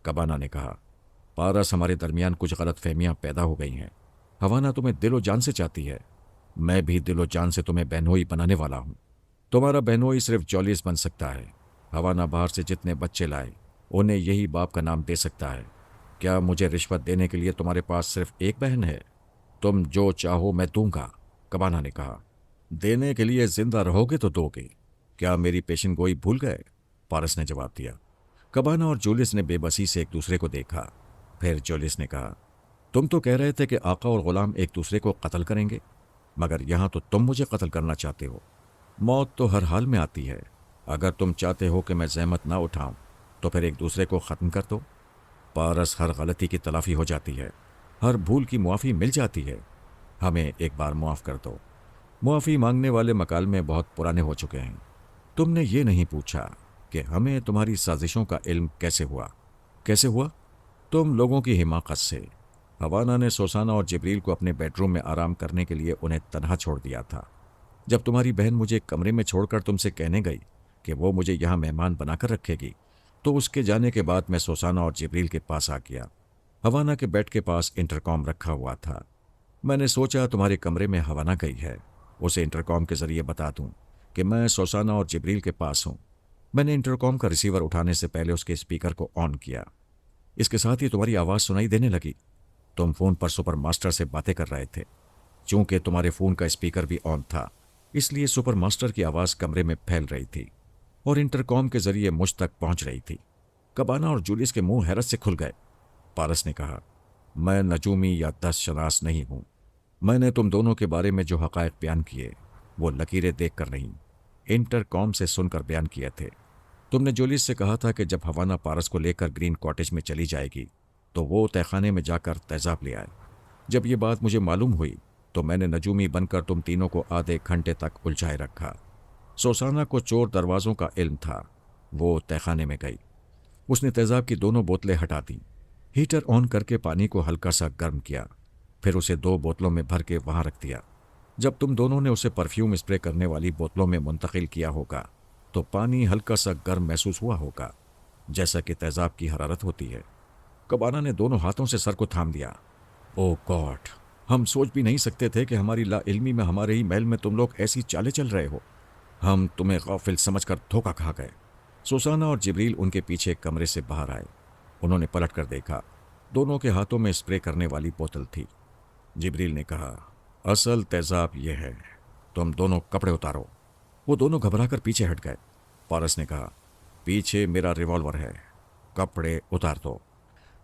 कबाना ने कहा, पारस, हमारे दरमियान कुछ गलत फहमियां पैदा हो गई हैं। हवाना तुम्हें दिलो जान से चाहती है। मैं भी दिलो जान से तुम्हें बहनोई बनाने वाला हूं। तुम्हारा बहनोई सिर्फ जॉलियस बन सकता है। हवाना बाहर से जितने बच्चे लाए उन्हें यही बाप का नाम दे सकता है। क्या मुझे रिश्वत देने के लिए तुम्हारे पास सिर्फ एक बहन है? तुम जो चाहो मैं दूंगा, कबाना ने कहा। देने के लिए जिंदा रहोगे तो दोगे। क्या मेरी पेशन गोई भूल गए? पारस ने जवाब दिया। कबाना और जूलियस ने बेबसी से एक दूसरे को देखा। फिर जूलियस ने कहा, तुम तो कह रहे थे कि आका और गुलाम एक दूसरे को कत्ल करेंगे, मगर यहां तो तुम मुझे कत्ल करना चाहते हो। मौत तो हर हाल में आती है। अगर तुम चाहते हो कि मैं जहमत ना उठाऊं तो फिर एक दूसरे को ख़त्म कर दो। पारस, हर गलती की तलाफी हो जाती है, हर भूल की मुआफ़ी मिल जाती है। हमें एक बार मुआफ़ कर दो। मुआफ़ी मांगने वाले मकालमे बहुत पुराने हो चुके हैं। तुमने ये नहीं पूछा कि हमें तुम्हारी साजिशों का इल्म कैसे हुआ। कैसे हुआ? तुम लोगों की हिमाकत से। हवाना ने सोसाना और जिब्रील को अपने बेडरूम में आराम करने के लिए उन्हें तनहा छोड़ दिया था। जब तुम्हारी बहन मुझे कमरे में छोड़कर तुमसे कहने गई कि वो मुझे यहाँ मेहमान बनाकर रखेगी, तो उसके जाने के बाद मैं सोसाना और जिब्रील के पास आ गया। हवाना के बेड के पास इंटरकॉम रखा हुआ था। मैंने सोचा तुम्हारे कमरे में हवाना गई है, उसे इंटरकॉम के जरिए बता दूं कि मैं सोसाना और जिब्रील के पास हूं। मैंने इंटरकॉम का रिसीवर उठाने से पहले उसके स्पीकर को ऑन किया। इसके साथ ही तुम्हारी आवाज़ सुनाई देने लगी। तुम फ़ोन पर सुपर मास्टर से बातें कर रहे थे। चूंकि तुम्हारे फ़ोन का स्पीकर भी ऑन था, इसलिए सुपर मास्टर की आवाज़ कमरे में फैल रही थी और इंटरकॉम के जरिए मुझ तक पहुंच रही थी। कबाना और जूलियस के मुंह हैरत से खुल गए। पारस ने कहा, मैं नजूमी या दस्तशनास नहीं हूं। मैंने तुम दोनों के बारे में जो हकायक बयान किए वो लकीरें देखकर नहीं, इंटरकॉम से सुनकर बयान किए थे। तुमने जूलियस से कहा था कि जब हवाना पारस को लेकर ग्रीन कॉटेज में चली जाएगी तो वो तहखाने में जाकर तेजाब ले आए। जब ये बात मुझे मालूम हुई तो मैंने नजूमी बनकर तुम तीनों को आधे घंटे तक उलझाए रखा। सोसाना को चोर दरवाज़ों का इल्म था। वो तहखाने में गई। उसने तेजाब की दोनों बोतलें हटा दी, हीटर ऑन करके पानी को हल्का सा गर्म किया, फिर उसे 2 बोतलों में भर के वहाँ रख दिया। जब तुम दोनों ने उसे परफ्यूम स्प्रे करने वाली बोतलों में मुंतकिल किया होगा तो पानी हल्का सा गर्म महसूस हुआ होगा, जैसा कि तेजाब की हरारत होती है। कबाना ने दोनों हाथों से सर को थाम दिया। ओ गॉड, हम सोच भी नहीं सकते थे कि हमारी लाइल्मी में हमारे ही महल में तुम लोग ऐसी चालें चल रहे हो। हम तुम्हें गाफिल समझकर धोखा खा गए। सोसाना और जिब्रील उनके पीछे कमरे से बाहर आए। उन्होंने पलट कर देखा। दोनों के हाथों में स्प्रे करने वाली बोतल थी। जिब्रील ने कहा, असल तेजाब यह है, तुम दोनों कपड़े उतारो। वो दोनों घबराकर पीछे हट गए। पारस ने कहा, पीछे मेरा रिवॉल्वर है, कपड़े उतार दो।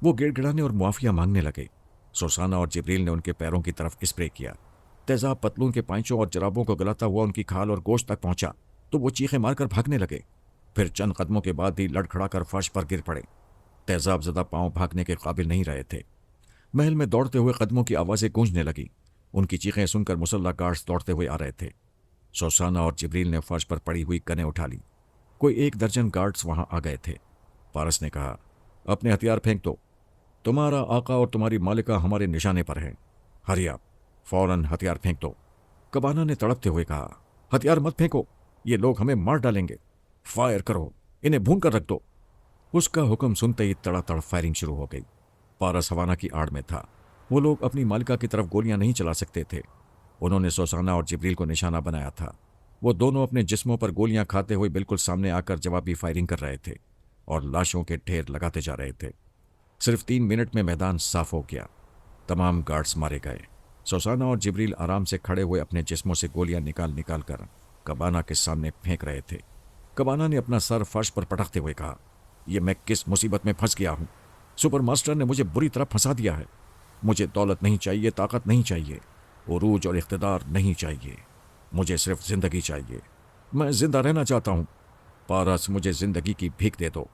वो गिड़गिड़ाने और मुआफिया मांगने लगे। सोसाना और जिब्रील ने उनके पैरों की तरफ स्प्रे किया। तेजाब पतलून के पांचों और जराबों को गलाता हुआ उनकी खाल और गोश्त तक पहुंचा तो वो चीखें मारकर भागने लगे। फिर चंद कदमों के बाद ही लड़खड़ाकर फर्श पर गिर पड़े। तेजाब ज़दा पांव भागने के काबिल नहीं रहे थे। महल में दौड़ते हुए कदमों की आवाज़ें गूंजने लगी। उनकी चीखें सुनकर मुसल्ला गार्ड्स दौड़ते हुए आ रहे थे। सोसाना और जिब्रील ने फर्श पर पड़ी हुई गनें उठा ली। कोई 1 दर्जन गार्ड्स वहां आ गए थे। पारस ने कहा, अपने हथियार फेंक दो। तुम्हारा आका और तुम्हारी मालिका हमारे निशाने पर हैं। हरी आप, फौरन हथियार फेंक दो। कबाना ने तड़पते हुए कहा, हथियार मत फेंको, ये लोग हमें मार डालेंगे। फायर करो, इन्हें भून कर रख दो। उसका हुक्म सुनते ही तड़ातड़ फायरिंग शुरू हो गई। पारस हवाना की आड़ में था। वो लोग अपनी मालिका की तरफ गोलियां नहीं चला सकते थे। उन्होंने सोसाना और जिब्रील को निशाना बनाया था। वो दोनों अपने जिस्मों पर गोलियां खाते हुए बिल्कुल सामने आकर जवाबी फायरिंग कर रहे थे और लाशों के ढेर लगाते जा रहे थे। सिर्फ 3 मिनट में मैदान साफ हो गया। तमाम गार्ड्स मारे गए। सोसाना और जिब्रील आराम से खड़े हुए अपने जिस्मों से गोलियां निकाल निकाल कर कबाना के सामने फेंक रहे थे। कबाना ने अपना सर फर्श पर पटकते हुए कहा, यह मैं किस मुसीबत में फंस गया हूं। सुपर मास्टर ने मुझे बुरी तरह फंसा दिया है। मुझे दौलत नहीं चाहिए, ताकत नहीं चाहिए, उरूज और इख्तिदार नहीं चाहिए। मुझे सिर्फ जिंदगी चाहिए। मैं जिंदा रहना चाहता हूं। पारस, मुझे जिंदगी की भीख दे दो।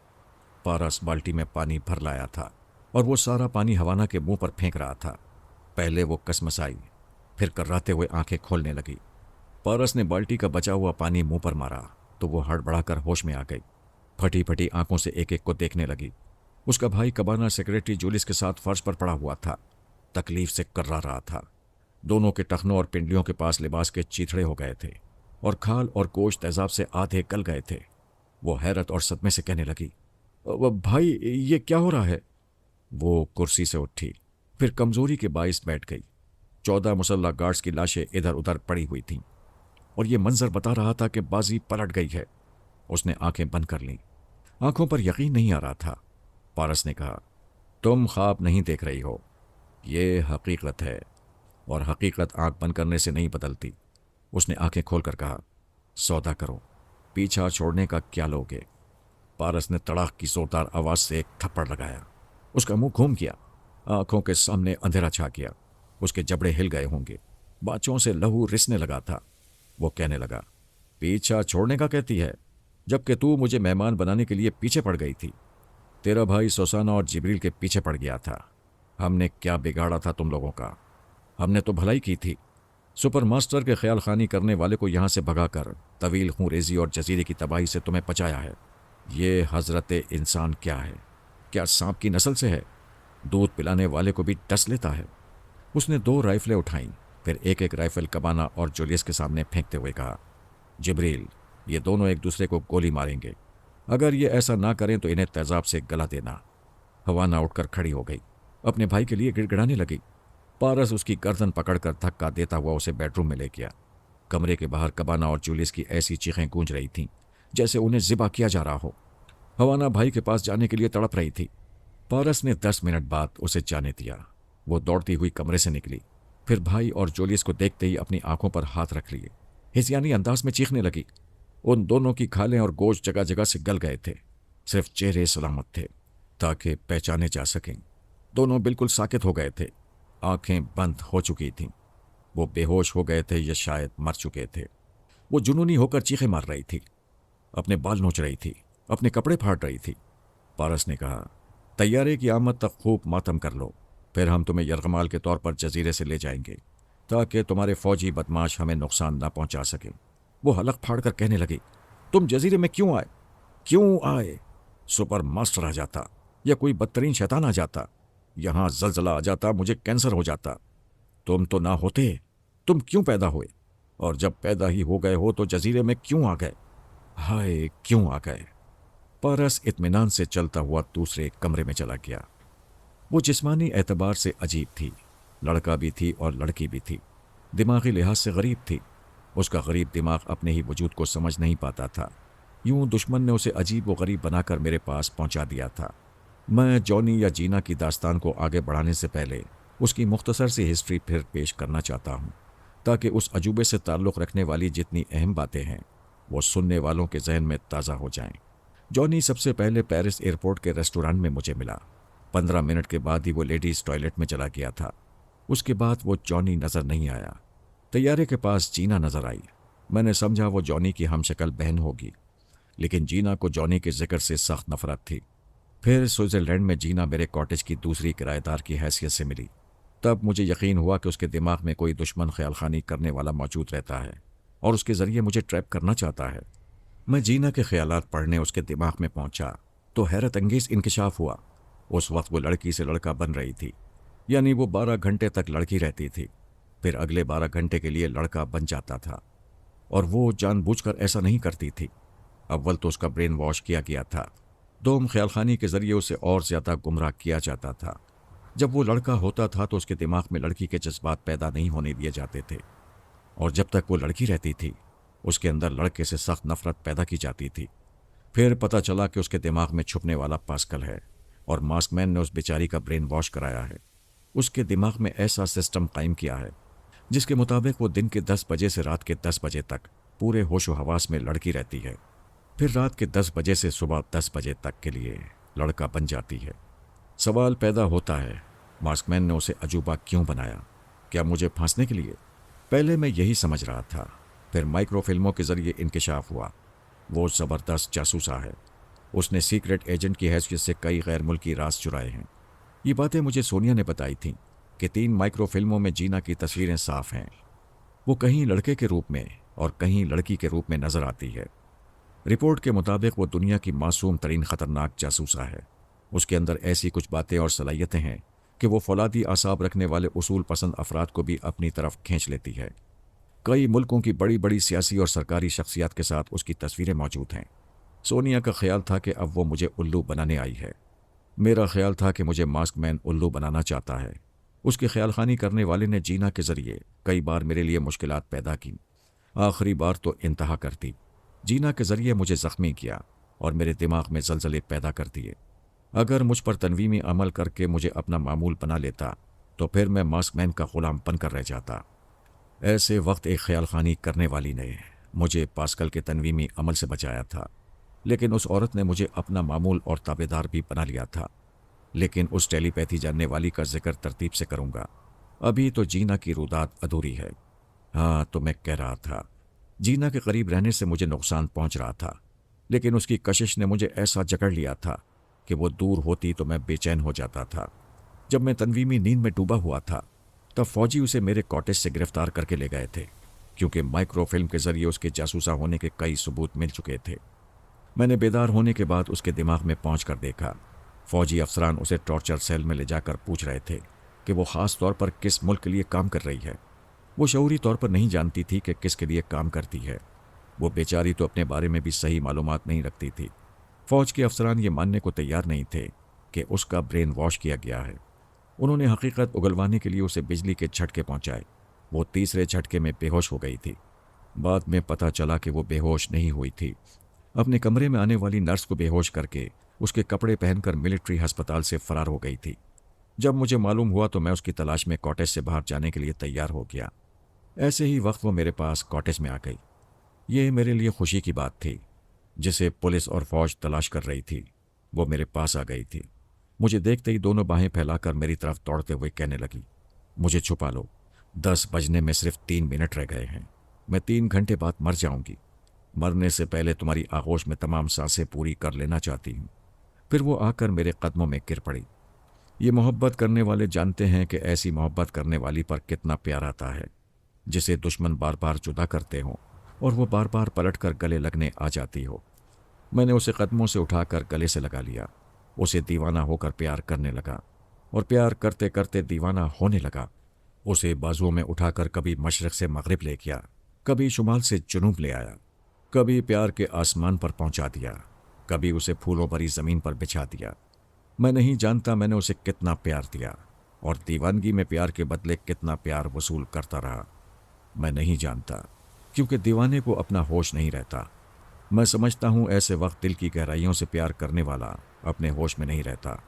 पारस बाल्टी में पानी भर लाया था और वो सारा पानी हवाना के मुंह पर फेंक रहा था। पहले वो कसमसाई, फिर कर्राते हुए आंखें खोलने लगी। पारस ने बाल्टी का बचा हुआ पानी मुंह पर मारा तो वो हड़बड़ाकर होश में आ गई। फटी फटी आंखों से एक एक को देखने लगी। उसका भाई कबाना सेक्रेटरी जूलिस के साथ फर्श पर पड़ा हुआ था। तकलीफ से कर्रा रहा था। दोनों के टखनों और पिंडलियों के पास लिबास के चीथड़े हो गए थे और खाल और गोश्त तेजाब से आधे गल गए थे। वो हैरत और सदमे से कहने लगी, भाई ये क्या हो रहा है? वो कुर्सी से उठी, फिर कमजोरी के बाइस बैठ गई। 14 मुसल्ला गार्ड्स की लाशें इधर उधर पड़ी हुई थीं और ये मंजर बता रहा था कि बाजी पलट गई है। उसने आंखें बंद कर लीं। आंखों पर यकीन नहीं आ रहा था। पारस ने कहा, तुम ख्वाब नहीं देख रही हो, ये हकीकत है और हकीकत आंख बंद करने से नहीं बदलती। उसने आंखें खोलकर कहा, सौदा करो, पीछा छोड़ने का क्या लोगे? पारस ने तड़ाक की जोरदार आवाज से एक थप्पड़ लगाया। उसका मुंह घूम गया। आंखों के सामने अंधेरा छा गया। उसके जबड़े हिल गए होंगे। बाचों से लहू रिसने लगा था। वो कहने लगा, पीछा छोड़ने का कहती है, जबकि तू मुझे मेहमान बनाने के लिए पीछे पड़ गई थी। तेरा भाई सोसाना और जिब्रील के पीछे पड़ गया था। हमने क्या बिगाड़ा था तुम लोगों का? हमने तो भलाई की थी। सुपर मास्टर के ख्याल खानी करने वाले को यहाँ से भगाकर तवील खूंरेजी और जजीरे की तबाही से तुम्हें बचाया है। ये हजरत इंसान क्या है? क्या सांप की नस्ल से है? दूध पिलाने वाले को भी डस लेता है। उसने 2 राइफलें उठाईं, फिर एक एक राइफल कबाना और जूलियस के सामने फेंकते हुए कहा, जिब्रील, ये दोनों एक दूसरे को गोली मारेंगे। अगर ये ऐसा ना करें तो इन्हें तेजाब से गला देना। हवाना उठकर खड़ी हो गई, अपने भाई के लिए गिड़गिड़ाने लगी। पारस उसकी गर्दन पकड़कर धक्का देता हुआ उसे बेडरूम में ले गया। कमरे के बाहर कबाना और जूलियस की ऐसी चीखें गूंज रही थीं जैसे उन्हें ज़िबा किया जा रहा हो। हवाना भाई के पास जाने के लिए तड़प रही थी। पारस ने 10 मिनट बाद उसे जाने दिया। वो दौड़ती हुई कमरे से निकली, फिर भाई और जूलियस को देखते ही अपनी आंखों पर हाथ रख लिए। हिज़यानी अंदाज में चीखने लगी। उन दोनों की खालें और गोश्त जगह जगह से गल गए थे। सिर्फ चेहरे सलामत थे ताकि पहचाने जा सकें। दोनों बिल्कुल साकित हो गए थे। आंखें बंद हो चुकी थीं। वो बेहोश हो गए थे या शायद मर चुके थे। वो जुनूनी होकर चीखें मार रही थी, अपने बाल नोच रही थी, अपने कपड़े फाड़ रही थी। पारस ने कहा, तैयारे की आमद तक खूब मातम कर लो, फिर हम तुम्हें यरगमाल के तौर पर जजीरे से ले जाएंगे ताकि तुम्हारे फौजी बदमाश हमें नुकसान ना पहुंचा सकें। वो हलक फाड़ कर कहने लगी, तुम जजीरे में क्यों आए? क्यों आए? सुपर मास्टर आ जाता या कोई बदतरीन शैतान आ जाता, यहां जलजला आ जाता, मुझे कैंसर हो जाता। तुम तो ना होते, तुम क्यों पैदा हुए? और जब पैदा ही हो गए हो तो जजीरे में क्यों आ गए? हाय, क्यों आ गए? पारस इत्मीनान से चलता हुआ दूसरे कमरे में चला गया। वो जिस्मानी एतबार से अजीब थी, लड़का भी थी और लड़की भी थी। दिमागी लिहाज से गरीब थी। उसका गरीब दिमाग अपने ही वजूद को समझ नहीं पाता था। यूं दुश्मन ने उसे अजीब व गरीब बनाकर मेरे पास पहुंचा दिया था। मैं जॉनी या जीना की दास्तान को आगे बढ़ाने से पहले उसकी मुख्तसर सी हिस्ट्री फिर पेश करना चाहता हूँ, ताकि उस अजूबे से ताल्लुक़ रखने वाली जितनी अहम बातें हैं वो सुनने वालों के जहन में ताज़ा हो जाएं। जॉनी सबसे पहले पेरिस एयरपोर्ट के रेस्टोरेंट में मुझे मिला। 15 मिनट के बाद ही वो लेडीज़ टॉयलेट में चला गया था। उसके बाद वो जॉनी नज़र नहीं आया। तैयारे के पास जीना नज़र आई। मैंने समझा वो जॉनी की हमशक्ल बहन होगी। लेकिन जीना को जॉनी के जिक्र से सख्त नफरत थी। फिर स्विट्ज़रलैंड में जीना मेरे कॉटेज की दूसरी किराएदार की हैसियत से मिली। तब मुझे यकीन हुआ कि उसके दिमाग में कोई दुश्मन ख्यालखानी करने वाला मौजूद रहता है और उसके ज़रिए मुझे ट्रैप करना चाहता है। मैं जीना के ख्यालात पढ़ने उसके दिमाग में पहुंचा तो हैरत अंगेज इंकशाफ हुआ। उस वक्त वो लड़की से लड़का बन रही थी, यानी वो 12 घंटे तक लड़की रहती थी, फिर अगले 12 घंटे के लिए लड़का बन जाता था। और वो जानबूझकर ऐसा नहीं करती थी। अव्वल तो उसका ब्रेन वॉश किया गया था, दोम ख्यालखानी के जरिए उसे और ज्यादा गुमराह किया जाता था। जब वो लड़का होता था तो उसके दिमाग में लड़की के जज्बात पैदा नहीं होने दिए जाते थे, और जब तक वो लड़की रहती थी उसके अंदर लड़के से सख्त नफरत पैदा की जाती थी। फिर पता चला कि उसके दिमाग में छुपने वाला पास्कल है और मास्कमैन ने उस बेचारी का ब्रेन वॉश कराया है। उसके दिमाग में ऐसा सिस्टम कायम किया है जिसके मुताबिक वो दिन के 10 बजे से रात के 10 बजे तक पूरे होशो हवास में लड़की रहती है, फिर रात के 10 बजे से सुबह 10 बजे तक के लिए लड़का बन जाती है। सवाल पैदा होता है, मास्कमैन ने उसे अजूबा क्यों बनाया? क्या मुझे फांसने के लिए? पहले मैं यही समझ रहा था, फिर माइक्रो फिल्मों के जरिए इंकशाफ हुआ वो ज़बरदस्त जासूसा है। उसने सीक्रेट एजेंट की हैसियत से कई गैर मुल्की राज चुराए हैं। ये बातें मुझे सोनिया ने बताई थीं कि 3 माइक्रो फिल्मों में जीना की तस्वीरें साफ हैं। वो कहीं लड़के के रूप में और कहीं लड़की के रूप में नजर आती है। रिपोर्ट के मुताबिक वो दुनिया की मासूम तरीन खतरनाक जासूसा है। उसके अंदर ऐसी कुछ बातें और सलाहियतें हैं कि वो फौलादी आसाब रखने वाले उसूल पसंद अफराद को भी अपनी तरफ खींच लेती है। कई मुल्कों की बड़ी बड़ी सियासी और सरकारी शख्सियात के साथ उसकी तस्वीरें मौजूद हैं। सोनिया का ख्याल था कि अब वो मुझे उल्लू बनाने आई है। मेरा ख्याल था कि मुझे मास्कमैन उल्लू बनाना चाहता है। उसके ख्यालखानी करने वाले ने जीना के जरिए कई बार मेरे लिए मुश्किलात पैदा की। आखिरी बार तो इंतहा कर दी। जीना के जरिए मुझे जख्मी किया और मेरे दिमाग में जलजले पैदा कर दिए। अगर मुझ पर तनवीमी अमल करके मुझे अपना मामूल बना लेता तो फिर मैं मास्कमैन का गुलाम बनकर रह जाता। ऐसे वक्त एक ख्यालखानी करने वाली ने मुझे पास्कल के तनवीमी अमल से बचाया था, लेकिन उस औरत ने मुझे अपना मामूल और ताबेदार भी बना लिया था। लेकिन उस टेलीपैथी जानने वाली का जिक्र तरतीब से करूंगा। अभी तो जीना की रुदात अधूरी है। हाँ, तो मैं कह रहा था, जीना के करीब रहने से मुझे नुकसान पहुंच रहा था, लेकिन उसकी कशिश ने मुझे ऐसा जकड़ लिया था कि वो दूर होती तो मैं बेचैन हो जाता था। जब मैं तनवीमी नींद में डूबा हुआ था तब फौजी उसे मेरे कॉटेज से गिरफ्तार करके ले गए थे, क्योंकि माइक्रोफिल्म के जरिए उसके जासूसा होने के कई सबूत मिल चुके थे। मैंने बेदार होने के बाद उसके दिमाग में पहुंच कर देखा। फौजी अफसरान उसे टॉर्चर सेल में ले जाकर पूछ रहे थे कि वो ख़ास तौर पर किस मुल्क के लिए काम कर रही है। वो शऊरी तौर पर नहीं जानती थी कि किसके लिए काम करती है। वो बेचारी तो अपने बारे में भी सही मालूमात नहीं रखती थी। फौज के अफसरान ये मानने को तैयार नहीं थे कि उसका ब्रेन वॉश किया गया है। उन्होंने हकीकत उगलवाने के लिए उसे बिजली के झटके पहुंचाए। वो तीसरे झटके में बेहोश हो गई थी। बाद में पता चला कि वो बेहोश नहीं हुई थी। अपने कमरे में आने वाली नर्स को बेहोश करके उसके कपड़े पहनकर मिलिट्री अस्पताल से फरार हो गई थी। जब मुझे मालूम हुआ तो मैं उसकी तलाश में कॉटेज से बाहर जाने के लिए तैयार हो गया। ऐसे ही वक्त वो मेरे पास कॉटेज में आ गई। ये मेरे लिए खुशी की बात थी। जिसे पुलिस और फौज तलाश कर रही थी वो मेरे पास आ गई थी। मुझे देखते ही दोनों बाहें फैलाकर मेरी तरफ दौड़ते हुए कहने लगी, मुझे छुपा लो, 10 बजने में सिर्फ 3 मिनट रह गए हैं। मैं 3 घंटे बाद मर जाऊंगी। मरने से पहले तुम्हारी आगोश में तमाम सांसें पूरी कर लेना चाहती हूँ। फिर वो आकर मेरे कदमों में गिर पड़ी। ये मोहब्बत करने वाले जानते हैं कि ऐसी मोहब्बत करने वाली पर कितना प्यार आता है, जिसे दुश्मन बार बार जुदा करते हों और वो बार बार पलट कर गले लगने आ जाती हो। मैंने उसे कदमों से उठाकर गले से लगा लिया। उसे दीवाना होकर प्यार करने लगा और प्यार करते करते दीवाना होने लगा। उसे बाजुओं में उठाकर कभी मशरक से मगरिब ले गया, कभी शुमाल से जुनूब ले आया, कभी प्यार के आसमान पर पहुंचा दिया, कभी उसे फूलों भरी ज़मीन पर बिछा दिया। मैं नहीं जानता मैंने उसे कितना प्यार दिया और दीवानगी में प्यार के बदले कितना प्यार वसूल करता रहा। मैं नहीं जानता, क्योंकि दीवाने को अपना होश नहीं रहता। मैं समझता हूँ ऐसे वक्त दिल की गहराइयों से प्यार करने वाला अपने होश में नहीं रहता,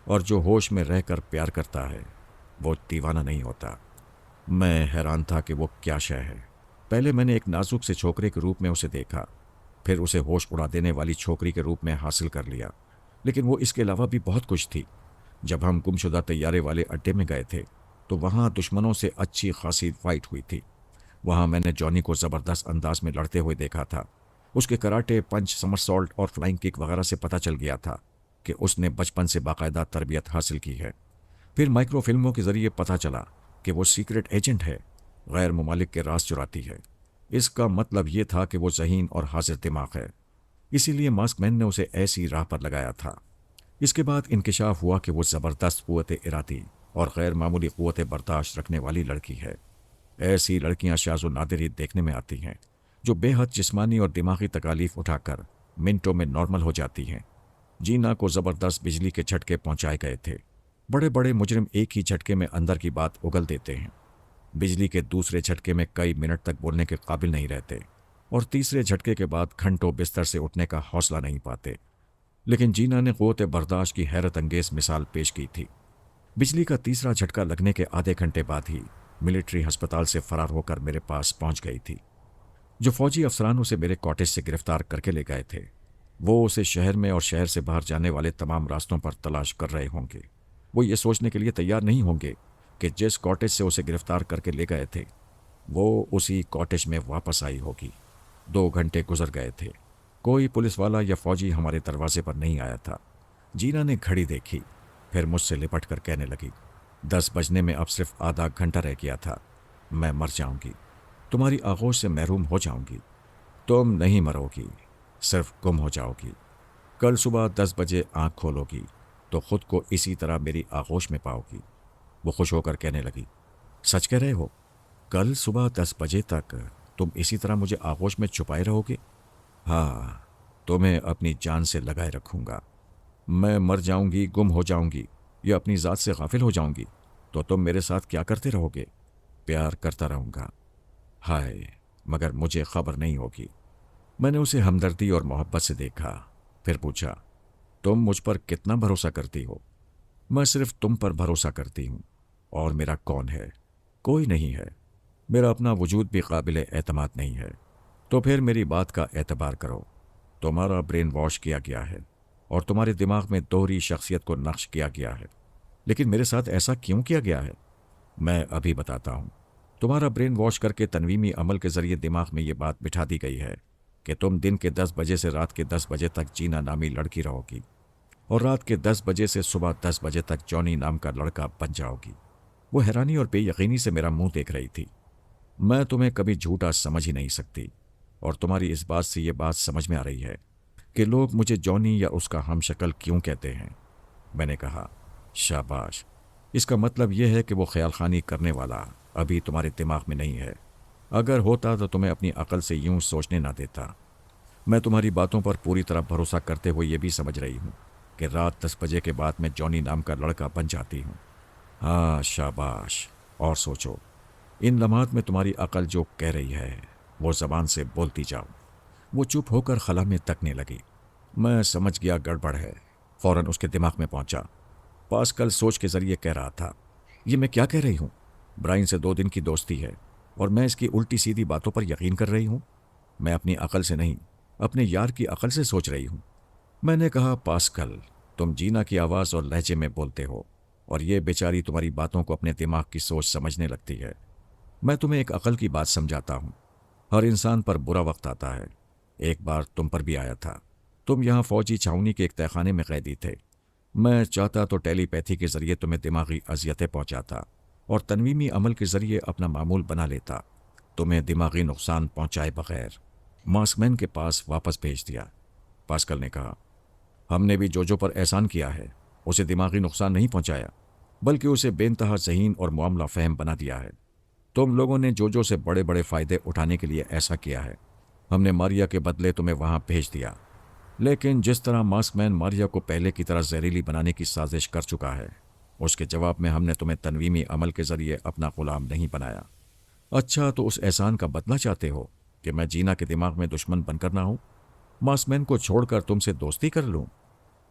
और जो होश में रहकर प्यार करता है वो दीवाना नहीं होता। मैं हैरान था कि वो क्या शय है। पहले मैंने एक नाजुक से छोकरे के रूप में उसे देखा, फिर उसे होश उड़ा देने वाली छोकरी के रूप में हासिल कर लिया, लेकिन वो इसके अलावा भी बहुत कुछ थी। जब हम गुमशुदा तैयारे वाले अड्डे में गए थे तो वहाँ दुश्मनों से अच्छी खासी फाइट हुई थी। वहाँ मैंने जॉनी को ज़बरदस्त अंदाज में लड़ते हुए देखा था। उसके कराटे, पंच, समरसॉल्ट और फ्लाइंग किक वगैरह से पता चल गया था कि उसने बचपन से बाकायदा तरबियत हासिल की है। फिर माइक्रो फिल्मों के जरिए पता चला कि वो सीक्रेट एजेंट है, गैर ममालिक के राज चुराती है। इसका मतलब ये था कि वो ज़हीन और हाजिर दिमाग है। इसीलिए मास्कमैन ने उसे ऐसी राह पर लगाया था। इसके बाद इंकिशाफ हुआ कि वो ज़बरदस्त क़ुव्वत इरादी और गैर मामूली क़ुव्वत बर्दाश्त रखने वाली लड़की है। ऐसी लड़कियां शाज़ व नादिर ही देखने में आती हैं, जो बेहद जिस्मानी और दिमागी तकालीफ उठाकर मिनटों में नॉर्मल हो जाती हैं। जीना को ज़बरदस्त बिजली के झटके पहुंचाए गए थे। बड़े बड़े मुजरिम एक ही झटके में अंदर की बात उगल देते हैं। बिजली के दूसरे झटके में कई मिनट तक बोलने के काबिल नहीं रहते और तीसरे झटके के बाद घंटों बिस्तर से उठने का हौसला नहीं पाते। लेकिन जीना ने क़ुव्वत बर्दाश्त की हैरत अंगेज मिसाल पेश की थी। बिजली का तीसरा झटका लगने के आधे घंटे बाद ही मिलिट्री अस्पताल से फरार होकर मेरे पास पहुंच गई थी। जो फौजी अफसरान उसे मेरे कॉटेज से गिरफ्तार करके ले गए थे, वो उसे शहर में और शहर से बाहर जाने वाले तमाम रास्तों पर तलाश कर रहे होंगे। वो ये सोचने के लिए तैयार नहीं होंगे कि जिस कॉटेज से उसे गिरफ्तार करके ले गए थे, वो उसी कॉटेज में वापस आई होगी। 2 घंटे गुजर गए थे। कोई पुलिस वाला या फौजी हमारे दरवाजे पर नहीं आया था। जीना ने घड़ी देखी, फिर मुझसे लिपट कर कहने लगी, 10 बजने में अब सिर्फ आधा घंटा रह गया था। मैं मर जाऊंगी, तुम्हारी आगोश से महरूम हो जाऊंगी। तुम नहीं मरोगी, सिर्फ गुम हो जाओगी। कल सुबह 10 बजे आंख खोलोगी तो खुद को इसी तरह मेरी आगोश में पाओगी। वो खुश होकर कहने लगी, सच कह रहे हो? कल सुबह 10 बजे तक तुम इसी तरह मुझे आगोश में छुपाए रहोगे? हाँ, तुम्हें अपनी जान से लगाए रखूंगा। मैं मर जाऊंगी, गुम हो जाऊंगी या अपनी ज़ात से गाफिल हो जाऊंगी तो तुम मेरे साथ क्या करते रहोगे? प्यार करता रहूंगा। हाय, मगर मुझे खबर नहीं होगी। मैंने उसे हमदर्दी और मोहब्बत से देखा, फिर पूछा, तुम मुझ पर कितना भरोसा करती हो? मैं सिर्फ तुम पर भरोसा करती हूँ। और मेरा कौन है? कोई नहीं है। मेरा अपना वजूद भी काबिल एतमाद नहीं है। तो फिर मेरी बात का एतबार करो। तुम्हारा ब्रेन वॉश किया गया है और तुम्हारे दिमाग में दोहरी शख्सियत को नक्श किया गया है। लेकिन मेरे साथ ऐसा क्यों किया गया है? मैं अभी बताता हूँ। तुम्हारा ब्रेन वॉश करके तनवीमी अमल के जरिए दिमाग में ये बात बिठा दी गई है कि तुम दिन के 10 बजे से रात के 10 बजे तक जीना नामी लड़की रहोगी और रात के 10 बजे से सुबह 10 बजे तक जॉनी नाम का लड़का बन जाओगी। वो हैरानी और बेयकीनी से मेरा मुंह देख रही थी। मैं तुम्हें कभी झूठा समझ ही नहीं सकती और तुम्हारी इस बात से ये बात समझ में आ रही है कि लोग मुझे जॉनी या उसका हमशक्ल क्यों कहते हैं। मैंने कहा, शाबाश, इसका मतलब यह है कि वो ख्याल खानी करने वाला अभी तुम्हारे दिमाग में नहीं है। अगर होता तो तुम्हें अपनी अकल से यूं सोचने ना देता। मैं तुम्हारी बातों पर पूरी तरह भरोसा करते हुए ये भी समझ रही हूँ कि रात 10 बजे के बाद मैं जॉनी नाम का लड़का बन जाती हूँ। हाँ, शाबाश। और सोचो, इन लम्हात में तुम्हारी अकल जो कह रही है वो ज़बान से बोलती जाओ। वो चुप होकर खला में तकने लगी। मैं समझ गया गड़बड़ है। फौरन उसके दिमाग में पहुंचा। पास्कल सोच के जरिए कह रहा था, ये मैं क्या कह रही हूँ? ब्राइन से 2 दिन की दोस्ती है और मैं इसकी उल्टी सीधी बातों पर यकीन कर रही हूँ। मैं अपनी अकल से नहीं, अपने यार की अकल से सोच रही हूँ। मैंने कहा, पास्कल, तुम जीना की आवाज़ और लहजे में बोलते हो और ये बेचारी तुम्हारी बातों को अपने दिमाग की सोच समझने लगती है। मैं तुम्हें एक अकल की बात समझाता हूँ। हर इंसान पर बुरा वक्त आता है। एक बार तुम पर भी आया था। तुम यहाँ फौजी छावनी के एक तहखाने में कैदी थे। मैं चाहता तो टेलीपैथी के जरिए तुम्हें दिमागी अजियतें पहुँचाता और तनवीमी अमल के जरिए अपना मामूल बना लेता, तुम्हें दिमागी नुकसान पहुँचाए बगैर मास्कमैन के पास वापस भेज दिया। पास्कल ने कहा, हमने भी जोजो पर एहसान किया है। उसे दिमागी नुकसान नहीं पहुँचाया, बल्कि उसे बेइंतहा ज़हीन और मामला फहम बना दिया है। तुम लोगों ने जोजो से बड़े बड़े फ़ायदे उठाने के लिए ऐसा किया है। हमने मारिया के बदले तुम्हें वहाँ भेज दिया, लेकिन जिस तरह मास्कमैन मारिया को पहले की तरह जहरीली बनाने की साजिश कर चुका है, उसके जवाब में हमने तुम्हें तनवीमी अमल के जरिए अपना गुलाम नहीं बनाया। अच्छा, तो उस एहसान का बदला चाहते हो कि मैं जीना के दिमाग में दुश्मन बनकर ना हूँ? मास्कमैन को छोड़कर तुमसे दोस्ती कर लूँ?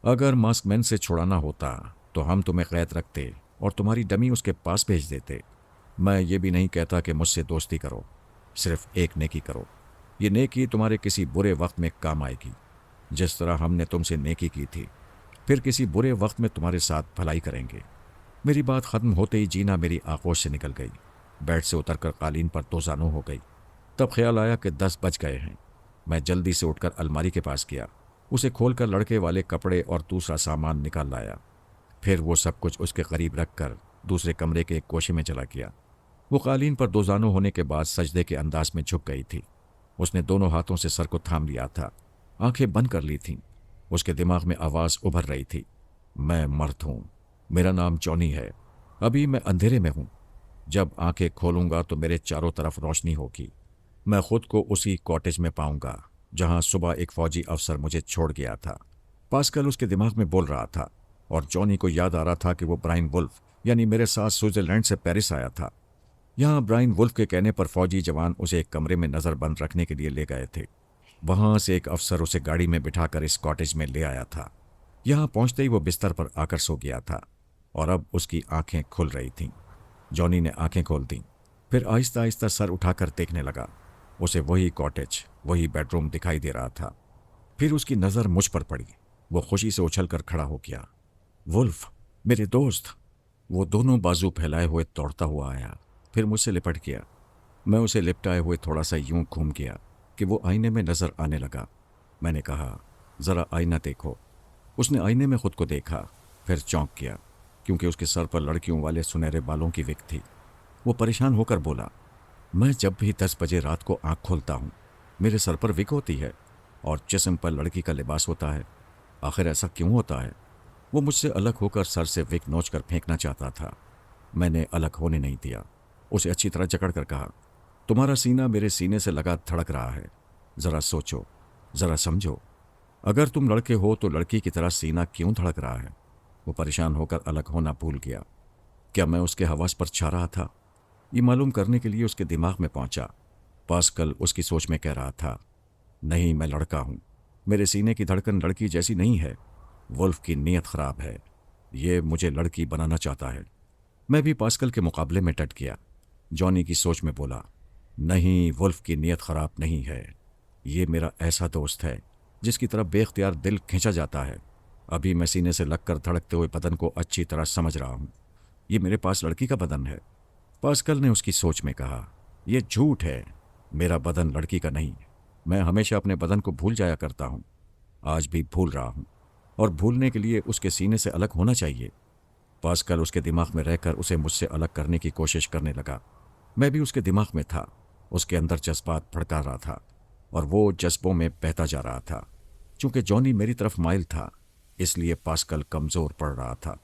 अगर मास्कमैन से छुड़ाना होता तो हम तुम्हें कैद रखते और तुम्हारी डमी उसके पास भेज देते। मैं ये भी नहीं कहता कि मुझसे दोस्ती करो, सिर्फ एक नेकी करो। ये नेकी तुम्हारे किसी बुरे वक्त में काम आएगी, जिस तरह हमने तुमसे नेकी की थी। फिर किसी बुरे वक्त में तुम्हारे साथ भलाई करेंगे। मेरी बात ख़त्म होते ही जीना मेरी आगोश से निकल गई। बेड से उतरकर कालीन पर दोजानो हो गई। तब ख्याल आया कि 10 बज गए हैं। मैं जल्दी से उठकर अलमारी के पास गया, उसे खोलकर लड़के वाले कपड़े और दूसरा सामान निकाल लाया। फिर वो सब कुछ उसके करीब रखकर दूसरे कमरे के एक कोने में चला गया। वो कालीन पर दोजानो होने के बाद सजदे के अंदाज में झुक गई थी। उसने दोनों हाथों से सर को थाम लिया था, आंखें बंद कर ली थीं। उसके दिमाग में आवाज उभर रही थी, मैं मर्द हूं, मेरा नाम जॉनी है, अभी मैं अंधेरे में हूं। जब आंखें खोलूंगा तो मेरे चारों तरफ रोशनी होगी। मैं खुद को उसी कॉटेज में पाऊंगा जहां सुबह एक फौजी अफसर मुझे छोड़ गया था। पास्कल उसके दिमाग में बोल रहा था और जॉनी को याद आ रहा था कि वो ब्रायन वुल्फ यानी मेरे साथ स्विट्जरलैंड से पेरिस आया था। यहाँ ब्रायन वुल्फ के कहने पर फौजी जवान उसे एक कमरे में नजरबंद रखने के लिए ले गए थे। वहां से एक अफसर उसे गाड़ी में बिठाकर इस कॉटेज में ले आया था। यहाँ पहुंचते ही वो बिस्तर पर आकर सो गया था और अब उसकी आंखें खुल रही थीं। जॉनी ने आंखें खोल दी, फिर आहिस्ता आहिस्ता सर उठाकर देखने लगा। उसे वही कॉटेज, वही बेडरूम दिखाई दे रहा था। फिर उसकी नज़र मुझ पर पड़ी। वो खुशी से उछलकर खड़ा हो गया। वुल्फ, मेरे दोस्त! वो दोनों बाजू फैलाए हुए दौड़ता हुआ आया, फिर मुझसे लिपट गया। मैं उसे लिपटाए हुए थोड़ा सा यूं घूम गया कि वो आईने में नजर आने लगा। मैंने कहा, जरा आईना देखो। उसने आईने में खुद को देखा, फिर चौंक गया क्योंकि उसके सर पर लड़कियों वाले सुनहरे बालों की विक थी। वो परेशान होकर बोला, मैं जब भी 10 बजे रात को आंख खोलता हूँ मेरे सर पर विक होती है और जिस्म पर लड़की का लिबास होता है। आखिर ऐसा क्यों होता है? वो मुझसे अलग होकर सर से विक नोच कर फेंकना चाहता था। मैंने अलग होने नहीं दिया। उसे अच्छी तरह जकड़ कर कहा, तुम्हारा सीना मेरे सीने से लगा धड़क रहा है। ज़रा सोचो, ज़रा समझो। अगर तुम लड़के हो तो लड़की की तरह सीना क्यों धड़क रहा है? वो परेशान होकर अलग होना भूल गया। क्या मैं उसके हवास पर छा रहा था? ये मालूम करने के लिए उसके दिमाग में पहुंचा। पास्कल उसकी सोच में कह रहा था, नहीं, मैं लड़का हूं, मेरे सीने की धड़कन लड़की जैसी नहीं है। वुल्फ की नीयत खराब है, ये मुझे लड़की बनाना चाहता है। मैं भी पास्कल के मुकाबले में डट गया। जॉनी की सोच में बोला, नहीं, वुल्फ की नीयत खराब नहीं है। ये मेरा ऐसा दोस्त है जिसकी तरफ बेख्तियार दिल खींचा जाता है। अभी मैं सीने से लगकर धड़कते हुए बदन को अच्छी तरह समझ रहा हूं। ये मेरे पास लड़की का बदन है। पास्कल ने उसकी सोच में कहा, यह झूठ है, मेरा बदन लड़की का नहीं। मैं हमेशा अपने बदन को भूल जाया करता हूं, आज भी भूल रहा हूं, और भूलने के लिए उसके सीने से अलग होना चाहिए। पास्कल उसके दिमाग में रहकर उसे मुझसे अलग करने की कोशिश करने लगा। मैं भी उसके दिमाग में था। उसके अंदर जज्बात भड़का रहा था और वो जज्बों में बहता जा रहा था। चूंकि जॉनी मेरी तरफ माइल था, इसलिए पास्कल कमज़ोर पड़ रहा था।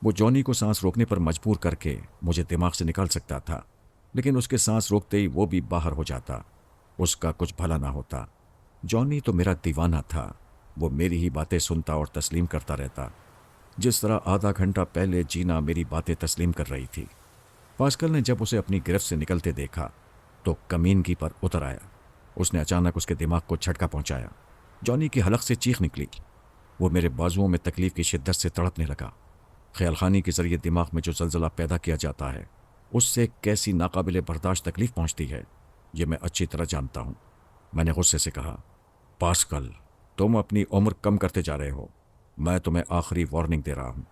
वो जॉनी को सांस रोकने पर मजबूर करके मुझे दिमाग से निकाल सकता था, लेकिन उसके सांस रोकते ही वो भी बाहर हो जाता। उसका कुछ भला ना होता। जॉनी तो मेरा दीवाना था। वो मेरी ही बातें सुनता और तस्लीम करता रहता, जिस तरह आधा घंटा पहले जीना मेरी बातें तस्लीम कर रही थी। पास्कल ने जब उसे अपनी गिरफ्त से निकलते देखा तो कमीनगी पर उतर आया। उसने अचानक उसके दिमाग को झटका पहुंचाया। जॉनी की हलक से चीख निकली। वो मेरे बाजुओं में तकलीफ की शिद्दत से तड़पने लगा। ख्यालखानी के जरिए दिमाग में जो जलजला पैदा किया जाता है, उससे कैसी नाकाबिले बर्दाश्त तकलीफ पहुंचती है, ये मैं अच्छी तरह जानता हूं। मैंने गुस्से से कहा, पास्कल, तुम अपनी उम्र कम करते जा रहे हो। मैं तुम्हें आखिरी वार्निंग दे रहा हूं।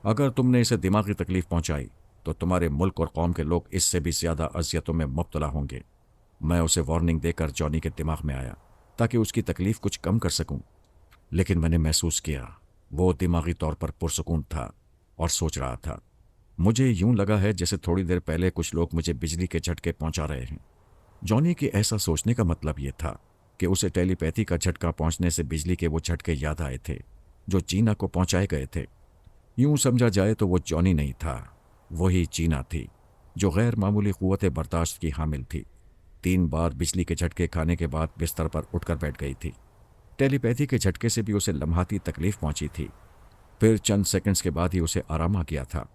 अगर तुमने इसे दिमागी तकलीफ पहुंचाई तो तुम्हारे मुल्क और कौम के लोग इससे भी ज्यादा अजियतों में मुब्तला होंगे। मैं उसे वार्निंग देकर जॉनी के दिमाग में आया ताकि उसकी तकलीफ कुछ कम कर सकूं, लेकिन मैंने महसूस किया वो दिमागी तौर पर पुरसुकून था और सोच रहा था। मुझे यूं लगा है जैसे थोड़ी देर पहले कुछ लोग मुझे बिजली के झटके पहुंचा रहे हैं। जॉनी के ऐसा सोचने का मतलब यह था कि उसे टेलीपैथी का झटका पहुंचने से बिजली के वो झटके याद आए थे जो जीना को पहुंचाए गए थे। यूं समझा जाए तो वो जॉनी नहीं था, वही जीना थी जो गैर मामूली क़ुव्वत बर्दाश्त की हामिल थी। 3 बार बिजली के झटके खाने के बाद बिस्तर पर उठकर बैठ गई थी। टेलीपैथी के झटके से भी उसे लम्हाती तकलीफ पहुंची थी, फिर चंद सेकंड्स के बाद ही उसे आराम आ गया था।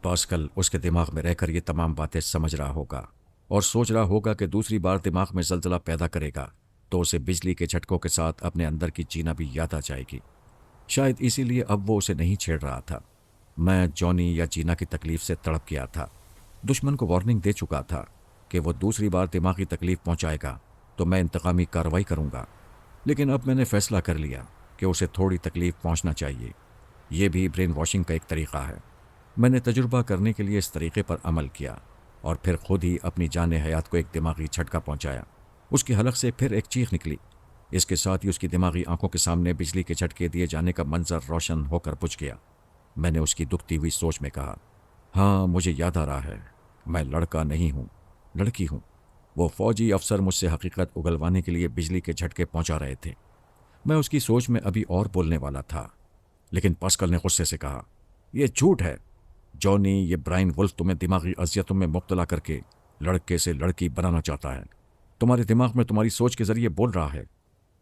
पास्कल उसके दिमाग में रहकर ये तमाम बातें समझ रहा होगा और सोच रहा होगा कि दूसरी बार दिमाग में जलजला पैदा करेगा तो उसे बिजली के झटकों के साथ अपने अंदर की जीना भी याद आ जाएगी। शायद इसीलिए अब वो उसे नहीं छेड़ रहा था। मैं जॉनी या जीना की तकलीफ से तड़प गया था। दुश्मन को वार्निंग दे चुका था कि वो दूसरी बार दिमागी तकलीफ पहुंचाएगा तो मैं इंतकामी कार्रवाई करूंगा, लेकिन अब मैंने फैसला कर लिया कि उसे थोड़ी तकलीफ पहुंचना चाहिए। यह भी ब्रेन वॉशिंग का एक तरीक़ा है। मैंने तजुर्बा करने के लिए इस तरीके पर अमल किया और फिर खुद ही अपनी जान हयात को एक दिमागी झटका पहुंचाया। उसकी हलक से फिर एक चीख निकली इसके साथ ही उसकी दिमागी आंखों के सामने बिजली के झटके दिए जाने का मंजर रोशन होकर बुझ गया। मैंने उसकी दुखती हुई सोच में कहा, हाँ मुझे याद आ रहा है, मैं लड़का नहीं हूँ, लड़की हूँ। वो फौजी अफसर मुझसे हकीकत उगलवाने के लिए बिजली के झटके पहुंचा रहे थे। मैं उसकी सोच में अभी और बोलने वाला था, लेकिन पास्कल ने गुस्से से कहा, यह झूठ है जॉनी, ये ब्राइन वुल्फ तुम्हें दिमागी अजियतों में मुब्तला करके लड़के से लड़की बनाना चाहता है। तुम्हारे दिमाग में तुम्हारी सोच के जरिए बोल रहा है,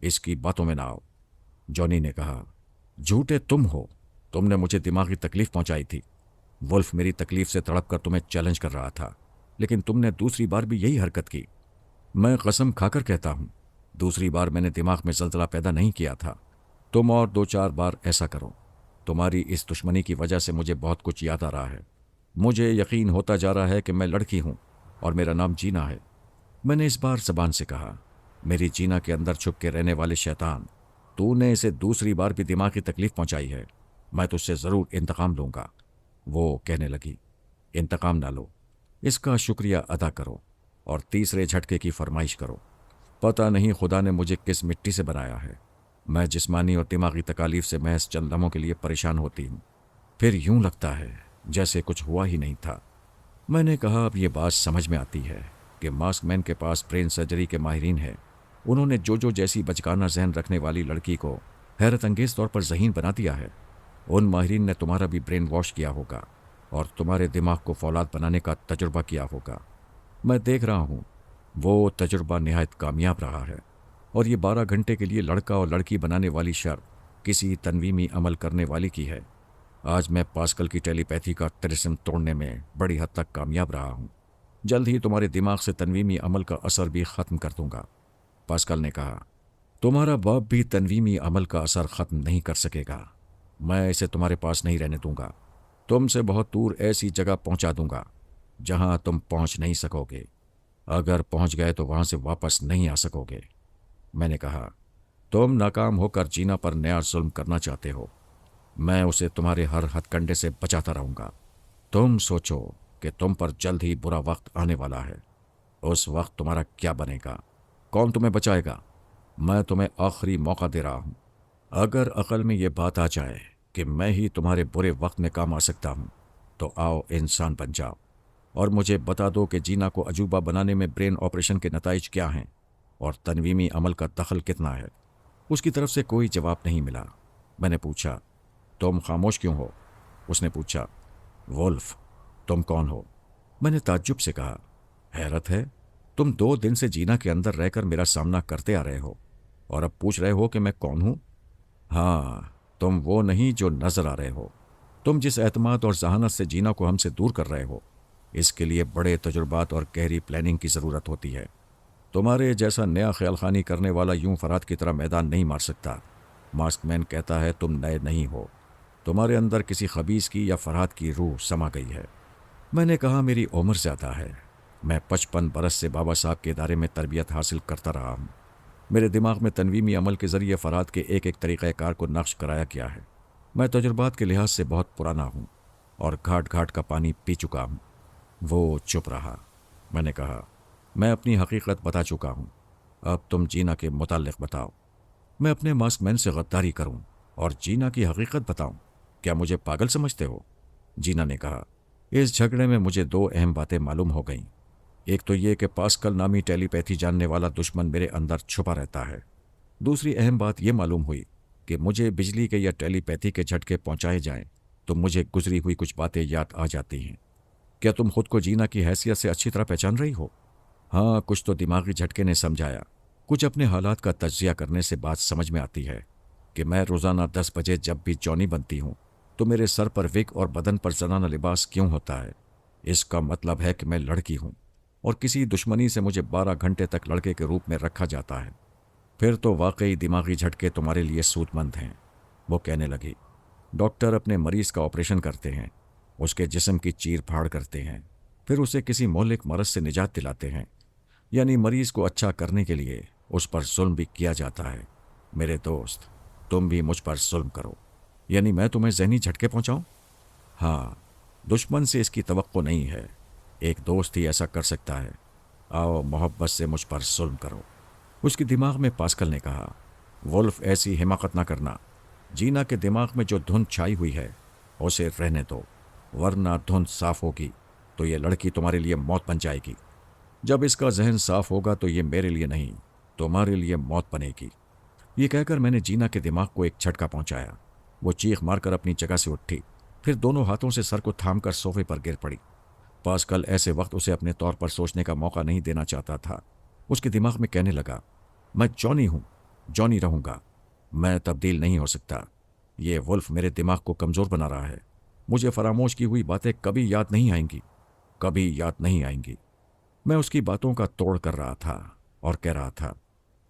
इसकी बातों में ना आओ। जॉनी ने कहा, झूठे तुम हो, तुमने मुझे दिमागी तकलीफ पहुंचाई थी। वुल्फ मेरी तकलीफ से तड़प कर तुम्हें चैलेंज कर रहा था, लेकिन तुमने दूसरी बार भी यही हरकत की। मैं कसम खाकर कहता हूं, दूसरी बार मैंने दिमाग में जल्जला पैदा नहीं किया था। तुम और 2-4 बार ऐसा करो। तुम्हारी इस दुश्मनी की वजह से मुझे बहुत कुछ याद आ रहा है। मुझे यकीन होता जा रहा है कि मैं लड़की हूं और मेरा नाम जीना है। मैंने इस बार जबान से कहा, मेरी जीना के अंदर छुप के रहने वाले शैतान, तूने इसे दूसरी बार भी दिमागी तकलीफ पहुंचाई है। मैं तुझसे ज़रूर इंतकाम लूंगा। वो कहने लगी, इंतकाम ना लो, इसका शुक्रिया अदा करो और तीसरे झटके की फरमाइश करो। पता नहीं खुदा ने मुझे किस मिट्टी से बनाया है। मैं जिस्मानी और दिमागी तकालीफ से महज चंद लम्हों के लिए परेशान होती हूँ, फिर यूं लगता है जैसे कुछ हुआ ही नहीं था। मैंने कहा, अब ये बात समझ में आती है कि मास्कमैन के पास ब्रेन सर्जरी के माहिरीन हैं। उन्होंने जोजो जैसी बचकाना जहन रखने वाली लड़की को हैरत अंगेज तौर पर ज़हीन बना दिया है। उन माहिरीन ने तुम्हारा भी ब्रेन वॉश किया होगा और तुम्हारे दिमाग को फौलाद बनाने का तजुर्बा किया होगा। मैं देख रहा हूँ वो तजुर्बा निहायत कामयाब रहा है और ये 12 घंटे के लिए लड़का और लड़की बनाने वाली शर्त किसी तनवीमी अमल करने वाली की है। आज मैं पास्कल की टेलीपैथी का तिलिस्म तोड़ने में बड़ी हद तक कामयाब रहा हूँ। जल्द ही तुम्हारे दिमाग से तनवीमी अमल का असर भी ख़त्म कर दूंगा। पास्कल ने कहा, तुम्हारा बाप भी तनवीमी अमल का असर ख़त्म नहीं कर सकेगा। मैं इसे तुम्हारे पास नहीं रहने दूंगा। तुमसे बहुत दूर ऐसी जगह पहुंचा दूंगा जहां तुम पहुंच नहीं सकोगे। अगर पहुंच गए तो वहां से वापस नहीं आ सकोगे। मैंने कहा, तुम नाकाम होकर जीना पर नया जुल्म करना चाहते हो। मैं उसे तुम्हारे हर हथकंडे से बचाता रहूंगा। तुम सोचो कि तुम पर जल्द ही बुरा वक्त आने वाला है। उस वक्त तुम्हारा क्या बनेगा? कौन तुम्हें बचाएगा? मैं तुम्हें आखिरी मौका दे रहा हूं। अगर अकल में ये बात आ जाए कि मैं ही तुम्हारे बुरे वक्त में काम आ सकता हूं, तो आओ इंसान बन जाओ और मुझे बता दो कि जीना को अजूबा बनाने में ब्रेन ऑपरेशन के नताइज क्या हैं और तनवीमी अमल का दखल कितना है। उसकी तरफ से कोई जवाब नहीं मिला। मैंने पूछा, तुम खामोश क्यों हो? उसने पूछा, वुल्फ तुम कौन हो? मैंने ताज्जुब से कहा, हैरत है, तुम 2 दिन से जीना के अंदर रहकर मेरा सामना करते आ रहे हो और अब पूछ रहे हो कि मैं कौन हूं? हाँ, तुम वो नहीं जो नजर आ रहे हो। तुम जिस एतमाद और जहानत से जीना को हमसे दूर कर रहे हो, इसके लिए बड़े तजुर्बात और गहरी प्लानिंग की ज़रूरत होती है। तुम्हारे जैसा नया ख्याल खानी करने वाला यूं फराद की तरह मैदान नहीं मार सकता। मास्कमैन कहता है तुम नए नहीं हो, तुम्हारे अंदर किसी खबीस की या फरहाद की रूह समा गई है। मैंने कहा, मेरी उम्र ज़्यादा है। मैं 55 बरस से बाबा साहब के इदारे में तरबियत हासिल करता रहा हूँ। मेरे दिमाग में तनवीमी अमल के ज़रिए फरहाद के एक एक तरीक़ाकार को नक्श कराया गया है। मैं तजुर्बात के लिहाज से बहुत पुराना हूँ और घाट घाट का पानी पी चुका हूँ। वो चुप रहा। मैंने कहा, मैं अपनी हकीकत बता चुका हूँ, अब तुम जीना के मुताल्लिक़ बताओ। मैं अपने मास्कमैन से गद्दारी करूँ और जीना की हकीकत बताऊँ? क्या मुझे पागल समझते हो? जीना ने कहा, इस झगड़े में मुझे 2 अहम बातें मालूम हो गईं। एक तो ये कि पास्कल नामी टेलीपैथी जानने वाला दुश्मन मेरे अंदर छुपा रहता है। दूसरी अहम बात यह मालूम हुई कि मुझे बिजली के या टेलीपैथी के झटके पहुंचाए जाएं तो मुझे गुजरी हुई कुछ बातें याद आ जाती हैं। क्या तुम खुद को जीना की हैसियत से अच्छी तरह पहचान रही हो? हाँ, कुछ तो दिमागी झटके ने समझाया। कुछ अपने हालात का तज्जिया करने से बात समझ में आती है कि मैं रोज़ाना 10 बजे जब भी जॉनी बनती हूँ तो मेरे सर पर विग और बदन पर जनाना लिबास क्यों होता है। इसका मतलब है कि मैं लड़की हूँ और किसी दुश्मनी से मुझे 12 घंटे तक लड़के के रूप में रखा जाता है। फिर तो वाकई दिमागी झटके तुम्हारे लिए सूदमंद हैं। वो कहने लगी, डॉक्टर अपने मरीज़ का ऑपरेशन करते हैं, उसके जिस्म की चीर फाड़ करते हैं, फिर उसे किसी मौलिक मरज से निजात दिलाते हैं। यानी मरीज़ को अच्छा करने के लिए उस पर जुल्म भी किया जाता है। मेरे दोस्त, तुम भी मुझ पर जुल्म करो, यानी मैं तुम्हें ज़हनी झटके पहुँचाऊँ? हाँ, दुश्मन से इसकी तवक्को नहीं है, एक दोस्त ही ऐसा कर सकता है। आओ मोहब्बत से मुझ पर जुल्म करो। उसके दिमाग में पास्कल ने कहा, वुल्फ ऐसी हिमाकत ना करना। जीना के दिमाग में जो धुंध छाई हुई है उसे रहने दो, वरना धुंध साफ होगी तो ये लड़की तुम्हारे लिए मौत बन जाएगी। जब इसका जहन साफ होगा तो ये मेरे लिए नहीं, तुम्हारे लिए मौत बनेगी। ये कहकर मैंने जीना के दिमाग को एक झटका पहुंचाया। वो चीख मारकर अपनी जगह से उठी, फिर दोनों हाथों से सर को थामकर सोफे पर गिर पड़ी। पास्कल ऐसे वक्त उसे अपने तौर पर सोचने का मौका नहीं देना चाहता था। उसके दिमाग में कहने लगा, मैं जॉनी हूं, जॉनी रहूंगा, मैं तब्दील नहीं हो सकता। ये वुल्फ मेरे दिमाग को कमज़ोर बना रहा है। मुझे फरामोश की हुई बातें कभी याद नहीं आएंगी, कभी याद नहीं आएंगी। मैं उसकी बातों का तोड़ कर रहा था और कह रहा था,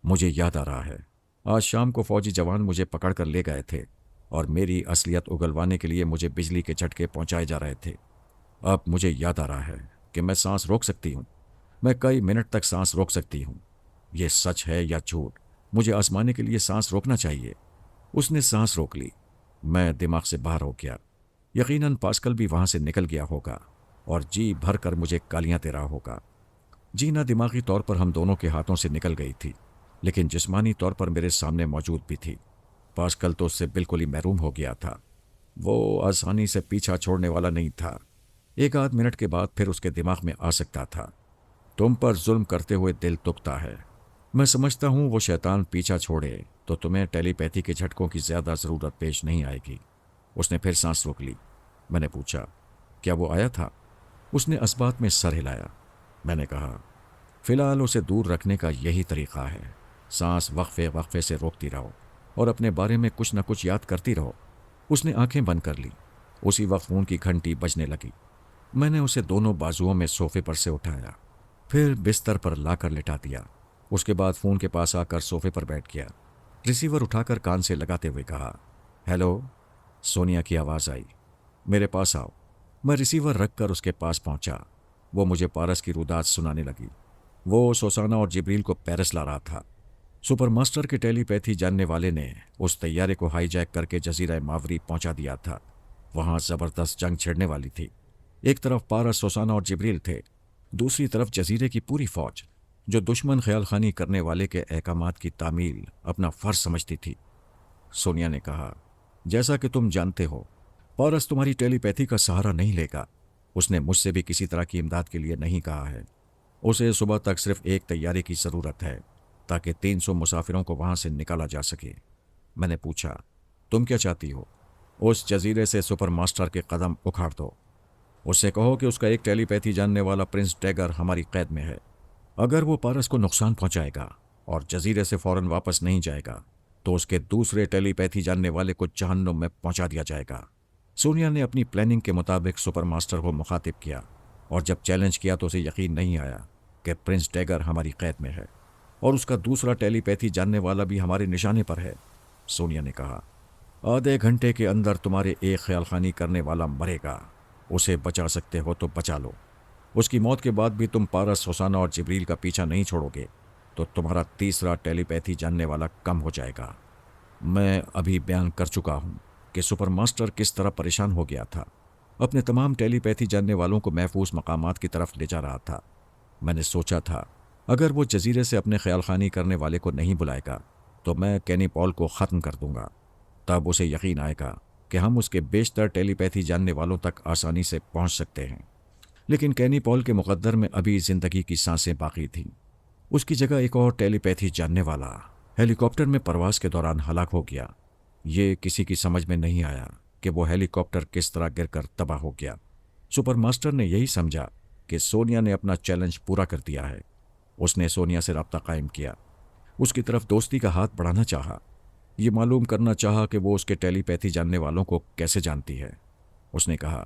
मुझे याद आ रहा है, आज शाम को फौजी जवान मुझे पकड़ कर ले गए थे और मेरी असलियत उगलवाने के लिए मुझे बिजली के झटके पहुंचाए जा रहे थे। अब मुझे याद आ रहा है कि मैं सांस रोक सकती हूँ, मैं कई मिनट तक सांस रोक सकती हूँ। ये सच है या झूठ, मुझे आजमाने के लिए सांस रोकना चाहिए। उसने सांस रोक ली। मैं दिमाग से बाहर हो गया। यकीनन पास्कल भी वहां से निकल गया होगा और जी भर कर मुझे गालियां दे रहा होगा। जीना दिमागी तौर पर हम दोनों के हाथों से निकल गई थी, लेकिन जिस्मानी तौर पर मेरे सामने मौजूद भी थी। पास्कल तो उससे बिल्कुल ही महरूम हो गया था। वो आसानी से पीछा छोड़ने वाला नहीं था। एक आध मिनट के बाद फिर उसके दिमाग में आ सकता था, तुम पर जुल्म करते हुए दिल दुखता है। मैं समझता हूं वो शैतान पीछा छोड़े तो तुम्हें टेलीपैथी के झटकों की ज्यादा जरूरत पेश नहीं आएगी। उसने फिर सांस रोक ली। मैंने पूछा, क्या वो आया था? उसने असबात में सर हिलाया। मैंने कहा, फिलहाल उसे दूर रखने का यही तरीका है। सांस वक्फे वक्फे से रोकती रहो और अपने बारे में कुछ न कुछ याद करती रहो। उसने आंखें बंद कर ली। उसी वक्त फोन की घंटी बजने लगी। मैंने उसे दोनों बाजुओं में सोफे पर से उठाया, फिर बिस्तर पर लाकर लिटा दिया। उसके बाद फोन के पास आकर सोफे पर बैठ गया। रिसीवर उठाकर कान से लगाते हुए कहा, हेलो। सोनिया की आवाज़ आई, मेरे पास आओ। मैं रिसीवर रखकर उसके पास पहुंचा। वो मुझे पारस की रुदात सुनाने लगी। वो सोसाना और जिब्रील को पेरिस ला रहा था। सुपरमास्टर के टेलीपैथी जानने वाले ने उस तैयारे को हाईजैक करके जजीरा मावरी पहुंचा दिया था। वहां जबरदस्त जंग छिड़ने वाली थी। एक तरफ पारस, सोसाना और जिब्रील थे, दूसरी तरफ जजीरे की पूरी फौज, जो दुश्मन ख्याल खानी करने वाले के अहकामात की तामील अपना फर्ज समझती थी। सोनिया ने कहा, जैसा कि तुम जानते हो, पारस तुम्हारी टेलीपैथी का सहारा नहीं लेगा। उसने मुझसे भी किसी तरह की इमदाद के लिए नहीं कहा है। उसे सुबह तक सिर्फ एक तैयारी की ज़रूरत है ताकि 300 मुसाफिरों को वहां से निकाला जा सके। मैंने पूछा, तुम क्या चाहती हो? उस जजीरे से सुपरमास्टर के कदम उखाड़ दो। उससे कहो कि उसका एक टेलीपैथी जानने वाला प्रिंस डैगर हमारी कैद में है। अगर वो पारस को नुकसान पहुंचाएगा और जजीरे से फौरन वापस नहीं जाएगा तो उसके दूसरे टेलीपैथी जानने वाले को जहन्नुम में पहुंचा दिया जाएगा। सोनिया ने अपनी प्लानिंग के मुताबिक सुपरमास्टर को मुखातिब किया और जब चैलेंज किया तो उसे यकीन नहीं आया कि प्रिंस डैगर हमारी कैद में है और उसका दूसरा टेलीपैथी जानने वाला भी हमारे निशाने पर है। सोनिया ने कहा, आधे घंटे के अंदर तुम्हारे एक ख्यालखानी करने वाला मरेगा। उसे बचा सकते हो तो बचा लो। उसकी मौत के बाद भी तुम पारस, सोसाना और जिब्रील का पीछा नहीं छोड़ोगे तो तुम्हारा तीसरा टेलीपैथी जानने वाला कम हो जाएगा। मैं अभी बयान कर चुका हूं कि सुपरमास्टर किस तरह परेशान हो गया था। अपने तमाम टेलीपैथी जानने वालों को महफूज मकामात की तरफ ले जा रहा था। मैंने सोचा था अगर वो जजीरे से अपने ख्याल खानी करने वाले को नहीं बुलाएगा तो मैं कैनी पॉल को ख़त्म कर दूंगा। तब उसे यकीन आएगा कि हम उसके बेशतर टेलीपैथी जानने वालों तक आसानी से पहुंच सकते हैं। लेकिन कैनी पॉल के मुकद्दर में अभी ज़िंदगी की सांसें बाकी थीं। उसकी जगह एक और टेलीपैथी जानने वाला हेलीकॉप्टर में परवास के दौरान हलाक हो गया। ये किसी की समझ में नहीं आया कि वो हेलीकॉप्टर किस तरह गिरकर तबाह हो गया। सुपरमास्टर ने यही समझा कि सोनिया ने अपना चैलेंज पूरा कर दिया है। उसने सोनिया से रब्ता कायम किया, उसकी तरफ दोस्ती का हाथ बढ़ाना चाहा, ये मालूम करना चाहा कि वो उसके टेलीपैथी जानने वालों को कैसे जानती है। उसने कहा,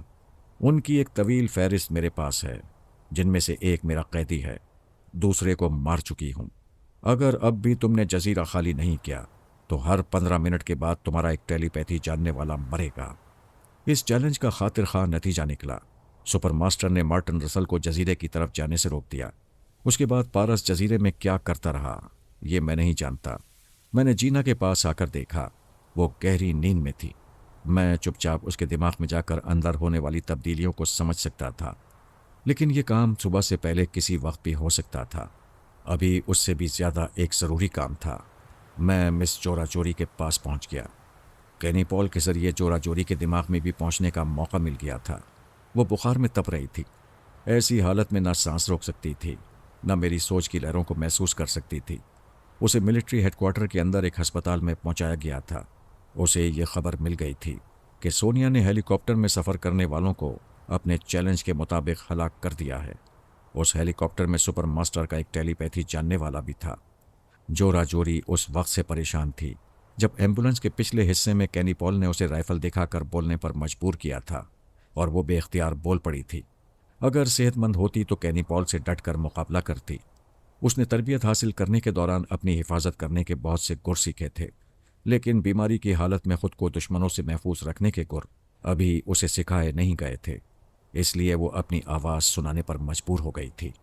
उनकी एक तवील फहरिस्त मेरे पास है, जिनमें से एक मेरा कैदी है, दूसरे को मार चुकी हूं। अगर अब भी तुमने जजीरा खाली नहीं किया तो हर 15 मिनट के बाद तुम्हारा एक टेलीपैथी जानने वाला मरेगा। इस चैलेंज का खातिर खा नतीजा निकला। सुपरमास्टर ने मार्टिन रसल को जजीरे की तरफ जाने से रोक दिया। उसके बाद पारस जजीरे में क्या करता रहा ये मैं नहीं जानता। मैंने जीना के पास आकर देखा, वो गहरी नींद में थी। मैं चुपचाप उसके दिमाग में जाकर अंदर होने वाली तब्दीलियों को समझ सकता था, लेकिन ये काम सुबह से पहले किसी वक्त भी हो सकता था। अभी उससे भी ज़्यादा एक ज़रूरी काम था। मैं मिस चोरा चोरी के पास पहुंच गया। कैनी पॉल के ज़रिए चोरा चोरी के दिमाग में भी पहुंचने का मौका मिल गया था। वो बुखार में तप रही थी। ऐसी हालत में ना सांस रोक सकती थी, न मेरी सोच की लहरों को महसूस कर सकती थी। उसे मिलिट्री हेडक्वार्टर के अंदर एक अस्पताल में पहुंचाया गया था। उसे ये खबर मिल गई थी कि सोनिया ने हेलीकॉप्टर में सफ़र करने वालों को अपने चैलेंज के मुताबिक हलाक कर दिया है। उस हेलीकॉप्टर में सुपर मास्टर का एक टेलीपैथी जानने वाला भी था। जोरा जोरी उस वक्त से परेशान थी जब एम्बुलेंस के पिछले हिस्से में कैनी पॉल ने उसे राइफल दिखाकर बोलने पर मजबूर किया था और वो बेख्तियार बोल पड़ी थी। अगर सेहतमंद होती तो कैनी पॉल से डटकर मुकाबला करती। उसने तरबियत हासिल करने के दौरान अपनी हिफाजत करने के बहुत से गुर सीखे थे, लेकिन बीमारी की हालत में खुद को दुश्मनों से महफूज रखने के गुर अभी उसे सिखाए नहीं गए थे। इसलिए वो अपनी आवाज़ सुनाने पर मजबूर हो गई थी।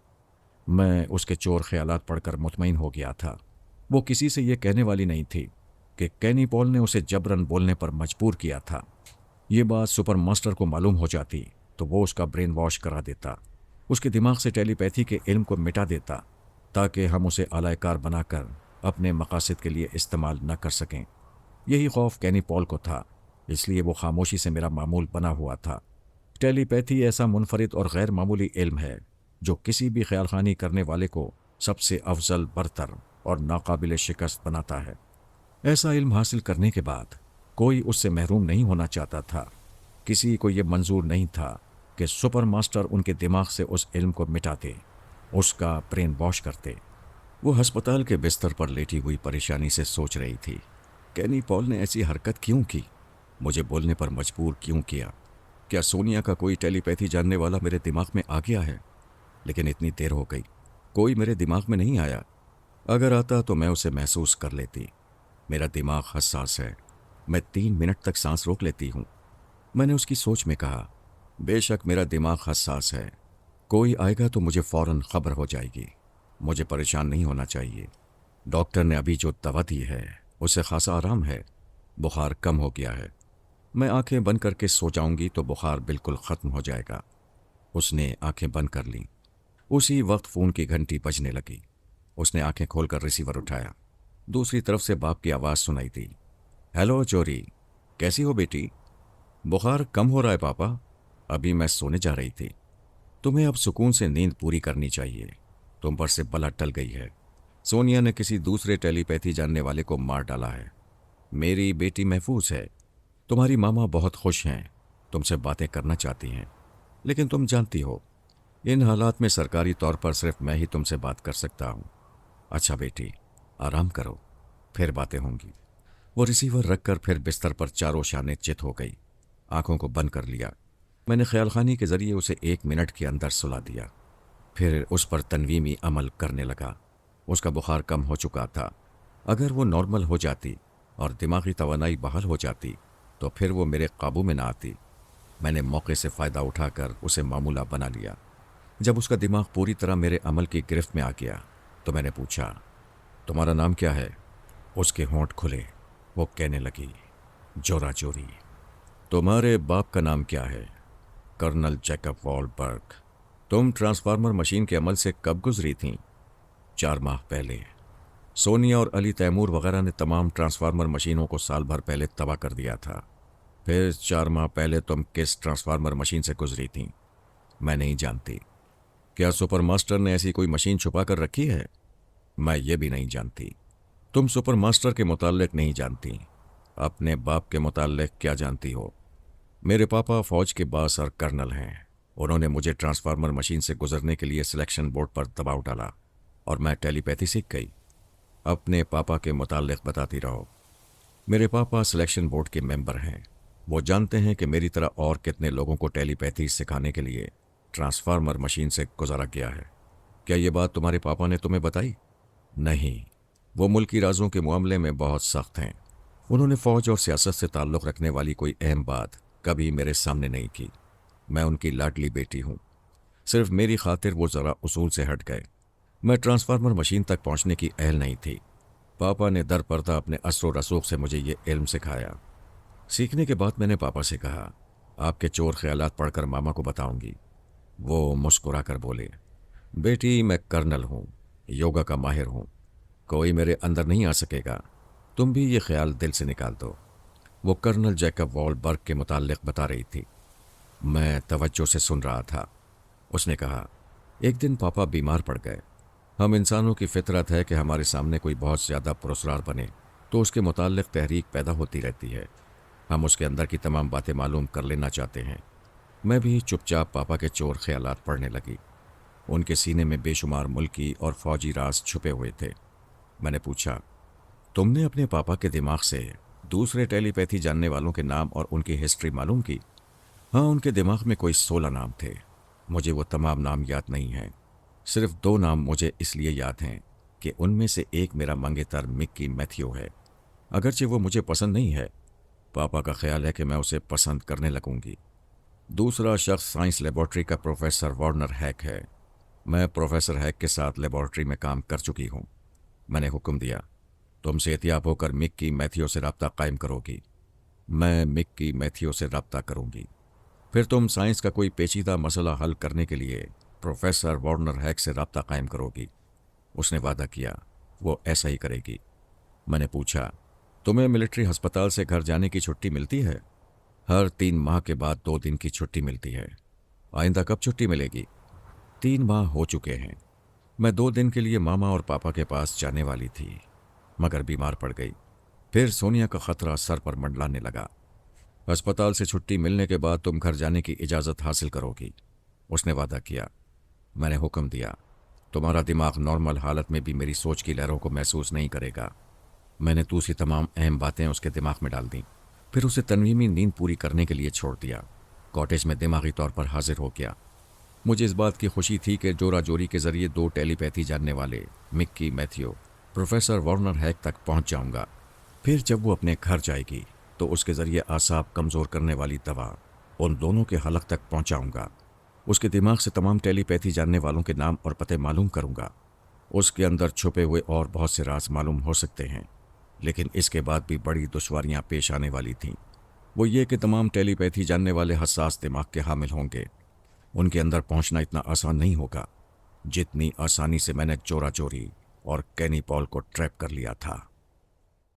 मैं उसके चोर ख्यालात पढ़कर मुतमईन हो गया था। वो किसी से ये कहने वाली नहीं थी कि कैनी पॉल ने उसे जबरन बोलने पर मजबूर किया था। ये बात सुपर मास्टर को मालूम हो जाती तो वो उसका ब्रेन वॉश करा देता, उसके दिमाग से टेलीपैथी के इल्म को मिटा देता, ताकि हम उसे आलायकार बनाकर अपने मकासद के लिए इस्तेमाल न कर सकें। यही खौफ कैनी पॉल को था, इसलिए वो खामोशी से मेरा मामूल बना हुआ था। टेलीपैथी ऐसा मुनफरिद और गैर मामूली इल्म है जो किसी भी ख्यालखानी करने वाले को सबसे अफजल, बरतर और नाकाबिल शिकस्त बनाता है। ऐसा इल्म हासिल करने के बाद कोई उससे महरूम नहीं होना चाहता था। किसी को यह मंजूर नहीं था कि सुपर मास्टर उनके दिमाग से उस इल्म को मिटाते, उसका ब्रेन वॉश करते। वो अस्पताल के बिस्तर पर लेटी हुई परेशानी से सोच रही थी, कैनी पॉल ने ऐसी हरकत क्यों की? मुझे बोलने पर मजबूर क्यों किया? क्या सोनिया का कोई टेलीपैथी जानने वाला मेरे दिमाग में आ गया है? लेकिन इतनी देर हो गई, कोई मेरे दिमाग में नहीं आया। अगर आता तो मैं उसे महसूस कर लेती। मेरा दिमाग हसास है, मैं 3 मिनट तक सांस रोक लेती हूँ। मैंने उसकी सोच में कहा, बेशक मेरा दिमाग हसास है, कोई आएगा तो मुझे फौरन खबर हो जाएगी। मुझे परेशान नहीं होना चाहिए। डॉक्टर ने अभी जो दवा दी है उससे खासा आराम है, बुखार कम हो गया है। मैं आंखें बंद करके सो जाऊंगी तो बुखार बिल्कुल ख़त्म हो जाएगा। उसने आंखें बंद कर लीं। उसी वक्त फ़ोन की घंटी बजने लगी। उसने आंखें खोलकर रिसीवर उठाया। दूसरी तरफ से बाप की आवाज़ सुनाई दी, हेलो चोरी, कैसी हो बेटी? बुखार कम हो रहा है पापा। अभी मैं सोने जा रही थी। तुम्हें अब सुकून से नींद पूरी करनी चाहिए। तुम पर से बला टल गई है। सोनिया ने किसी दूसरे टेलीपैथी जानने वाले को मार डाला है। मेरी बेटी महफूज है। तुम्हारी मामा बहुत खुश हैं, तुमसे बातें करना चाहती हैं, लेकिन तुम जानती हो इन हालात में सरकारी तौर पर सिर्फ मैं ही तुमसे बात कर सकता हूँ। अच्छा बेटी, आराम करो, फिर बातें होंगी। वो रिसीवर रखकर फिर बिस्तर पर चारों शाने चित हो गई। आंखों को बंद कर लिया। मैंने ख्यालखानी के जरिए उसे 1 मिनट के अंदर सुला दिया। फिर उस पर तनवीमी अमल करने लगा। उसका बुखार कम हो चुका था। अगर वो नॉर्मल हो जाती और दिमागी तवानाई बहाल हो जाती तो फिर वो मेरे काबू में ना आती। मैंने मौके से फ़ायदा उठाकर उसे मामूला बना लिया। जब उसका दिमाग पूरी तरह मेरे अमल की गिरफ्त में आ गया तो मैंने पूछा, तुम्हारा नाम क्या है? उसके होंठ खुले। वो कहने लगी, जोरा जोरी। तुम्हारे बाप का नाम क्या है? Colonel Jacob Wahlberg. तुम ट्रांसफार्मर मशीन के अमल से कब गुजरी थीं? 4 माह पहले। सोनिया और अली तैमूर वगैरह ने तमाम ट्रांसफार्मर मशीनों को साल भर पहले तबाह कर दिया था। फिर 4 माह पहले तुम किस ट्रांसफार्मर मशीन से गुजरी थीं? मैं नहीं जानती। क्या सुपर मास्टर ने ऐसी कोई मशीन छुपा कर रखी है? मैं ये भी नहीं जानती। तुम सुपर मास्टर के मुताल्लिक नहीं जानती, अपने बाप के मुताल्लिक क्या जानती हो? मेरे पापा फौज के बास और कर्नल हैं। उन्होंने मुझे ट्रांसफार्मर मशीन से गुजरने के लिए सिलेक्शन बोर्ड पर दबाव डाला और मैं टेलीपैथी सीख गई। अपने पापा के मुताल्लिक बताती रहो। मेरे पापा सिलेक्शन बोर्ड के मेंबर हैं। वो जानते हैं कि मेरी तरह और कितने लोगों को टेलीपैथी सिखाने के लिए ट्रांसफार्मर मशीन से गुजारा गया है। क्या ये बात तुम्हारे पापा ने तुम्हें बताई? नहीं, वो मुल्की राजों के मामले में बहुत सख्त हैं। उन्होंने फ़ौज और सियासत से ताल्लुक़ रखने वाली कोई अहम बात कभी मेरे सामने नहीं की। मैं उनकी लाडली बेटी हूँ। सिर्फ मेरी खातिर वो ज़रा उसूल से हट गए। मैं ट्रांसफार्मर मशीन तक पहुँचने की अहल नहीं थी। पापा ने दर पर्दा अपने असर रसूख से मुझे ये इल्म सिखाया। सीखने के बाद मैंने पापा से कहा, आपके चोर ख्यालात पढ़कर मामा को बताऊंगी। वो मुस्कुरा कर बोले, बेटी मैं कर्नल हूँ, योगा का माहिर हूँ, कोई मेरे अंदर नहीं आ सकेगा। तुम भी ये ख्याल दिल से निकाल दो। वो कर्नल जैकब वॉलबर्ग के मुताल्लिक बता रही थी। मैं तवज्जो से सुन रहा था। उसने कहा, एक दिन पापा बीमार पड़ गए। हम इंसानों की फितरत है कि हमारे सामने कोई बहुत ज़्यादा पुरस्कार बने तो उसके मुताल्लिक तहरीक पैदा होती रहती है। हम उसके अंदर की तमाम बातें मालूम कर लेना चाहते हैं। मैं भी चुपचाप पापा के चोर ख्यालात पढ़ने लगी। उनके सीने में बेशुमार मुल्की और फौजी राज छुपे हुए थे। मैंने पूछा, तुमने अपने पापा के दिमाग से दूसरे टेलीपैथी जानने वालों के नाम और उनकी हिस्ट्री मालूम की? हाँ, उनके दिमाग में कोई 16 नाम थे। मुझे वो तमाम नाम याद नहीं हैं। सिर्फ 2 नाम मुझे इसलिए याद हैं कि उनमें से एक मेरा मंगेतर मिक्की मैथ्यू है। अगरचे वो मुझे पसंद नहीं है, पापा का ख्याल है कि मैं उसे पसंद करने लगूंगी। दूसरा शख्स साइंस लेबॉर्ट्री का प्रोफेसर वार्नर हैक है। मैं प्रोफेसर हैक के साथ लेबॉर्ट्री में काम कर चुकी हूँ। मैंने हुक्म दिया, तुम सेहतियाब होकर मिक्की मैथ्यू से रब्ता कायम करोगी। मैं मिक्की मैथ्यू से रब्ता करूंगी। फिर तुम साइंस का कोई पेचीदा मसला हल करने के लिए प्रोफेसर वार्नर हैक से रब्ता कायम करोगी। उसने वादा किया वो ऐसा ही करेगी। मैंने पूछा, तुम्हें मिलिट्री अस्पताल से घर जाने की छुट्टी मिलती है? हर 3 माह के बाद 2 दिन की छुट्टी मिलती है। आइंदा कब छुट्टी मिलेगी? 3 माह हो चुके हैं। मैं 2 दिन के लिए मामा और पापा के पास जाने वाली थी, मगर बीमार पड़ गई। फिर सोनिया का खतरा सर पर मंडलाने लगा। अस्पताल से छुट्टी मिलने के बाद तुम घर जाने की इजाज़त हासिल करोगी। उसने वादा किया। मैंने हुक्म दिया, तुम्हारा दिमाग नॉर्मल हालत में भी मेरी सोच की लहरों को महसूस नहीं करेगा। मैंने दूसरी तमाम अहम बातें उसके दिमाग में डाल दी। फिर उसे तनवीमी नींद पूरी करने के लिए छोड़ दिया। कॉटेज में दिमागी तौर पर हाजिर हो गया। मुझे इस बात की खुशी थी कि जोरा जोरी के जरिए 2 टेलीपैथी जानने वाले Mickey Matthew professor Warner hack तक पहुंच जाऊंगा। फिर जब वो अपने घर जाएगी तो उसके जरिए आसाब कमज़ोर करने वाली दवा उन दोनों के हलक तक पहुंचाऊंगा। उसके दिमाग से तमाम टेलीपैथी जानने वालों के नाम और पते मालूम करूंगा। उसके अंदर छुपे हुए और बहुत से राज मालूम हो सकते हैं, लेकिन इसके बाद भी बड़ी दुश्वारियां पेश आने वाली थीं। वो ये कि तमाम टेलीपैथी जानने वाले हसास दिमाग के हामिल होंगे। उनके अंदर पहुंचना इतना आसान नहीं होगा जितनी आसानी से मैंने चोरा चोरी और कैनी पॉल को ट्रैप कर लिया था।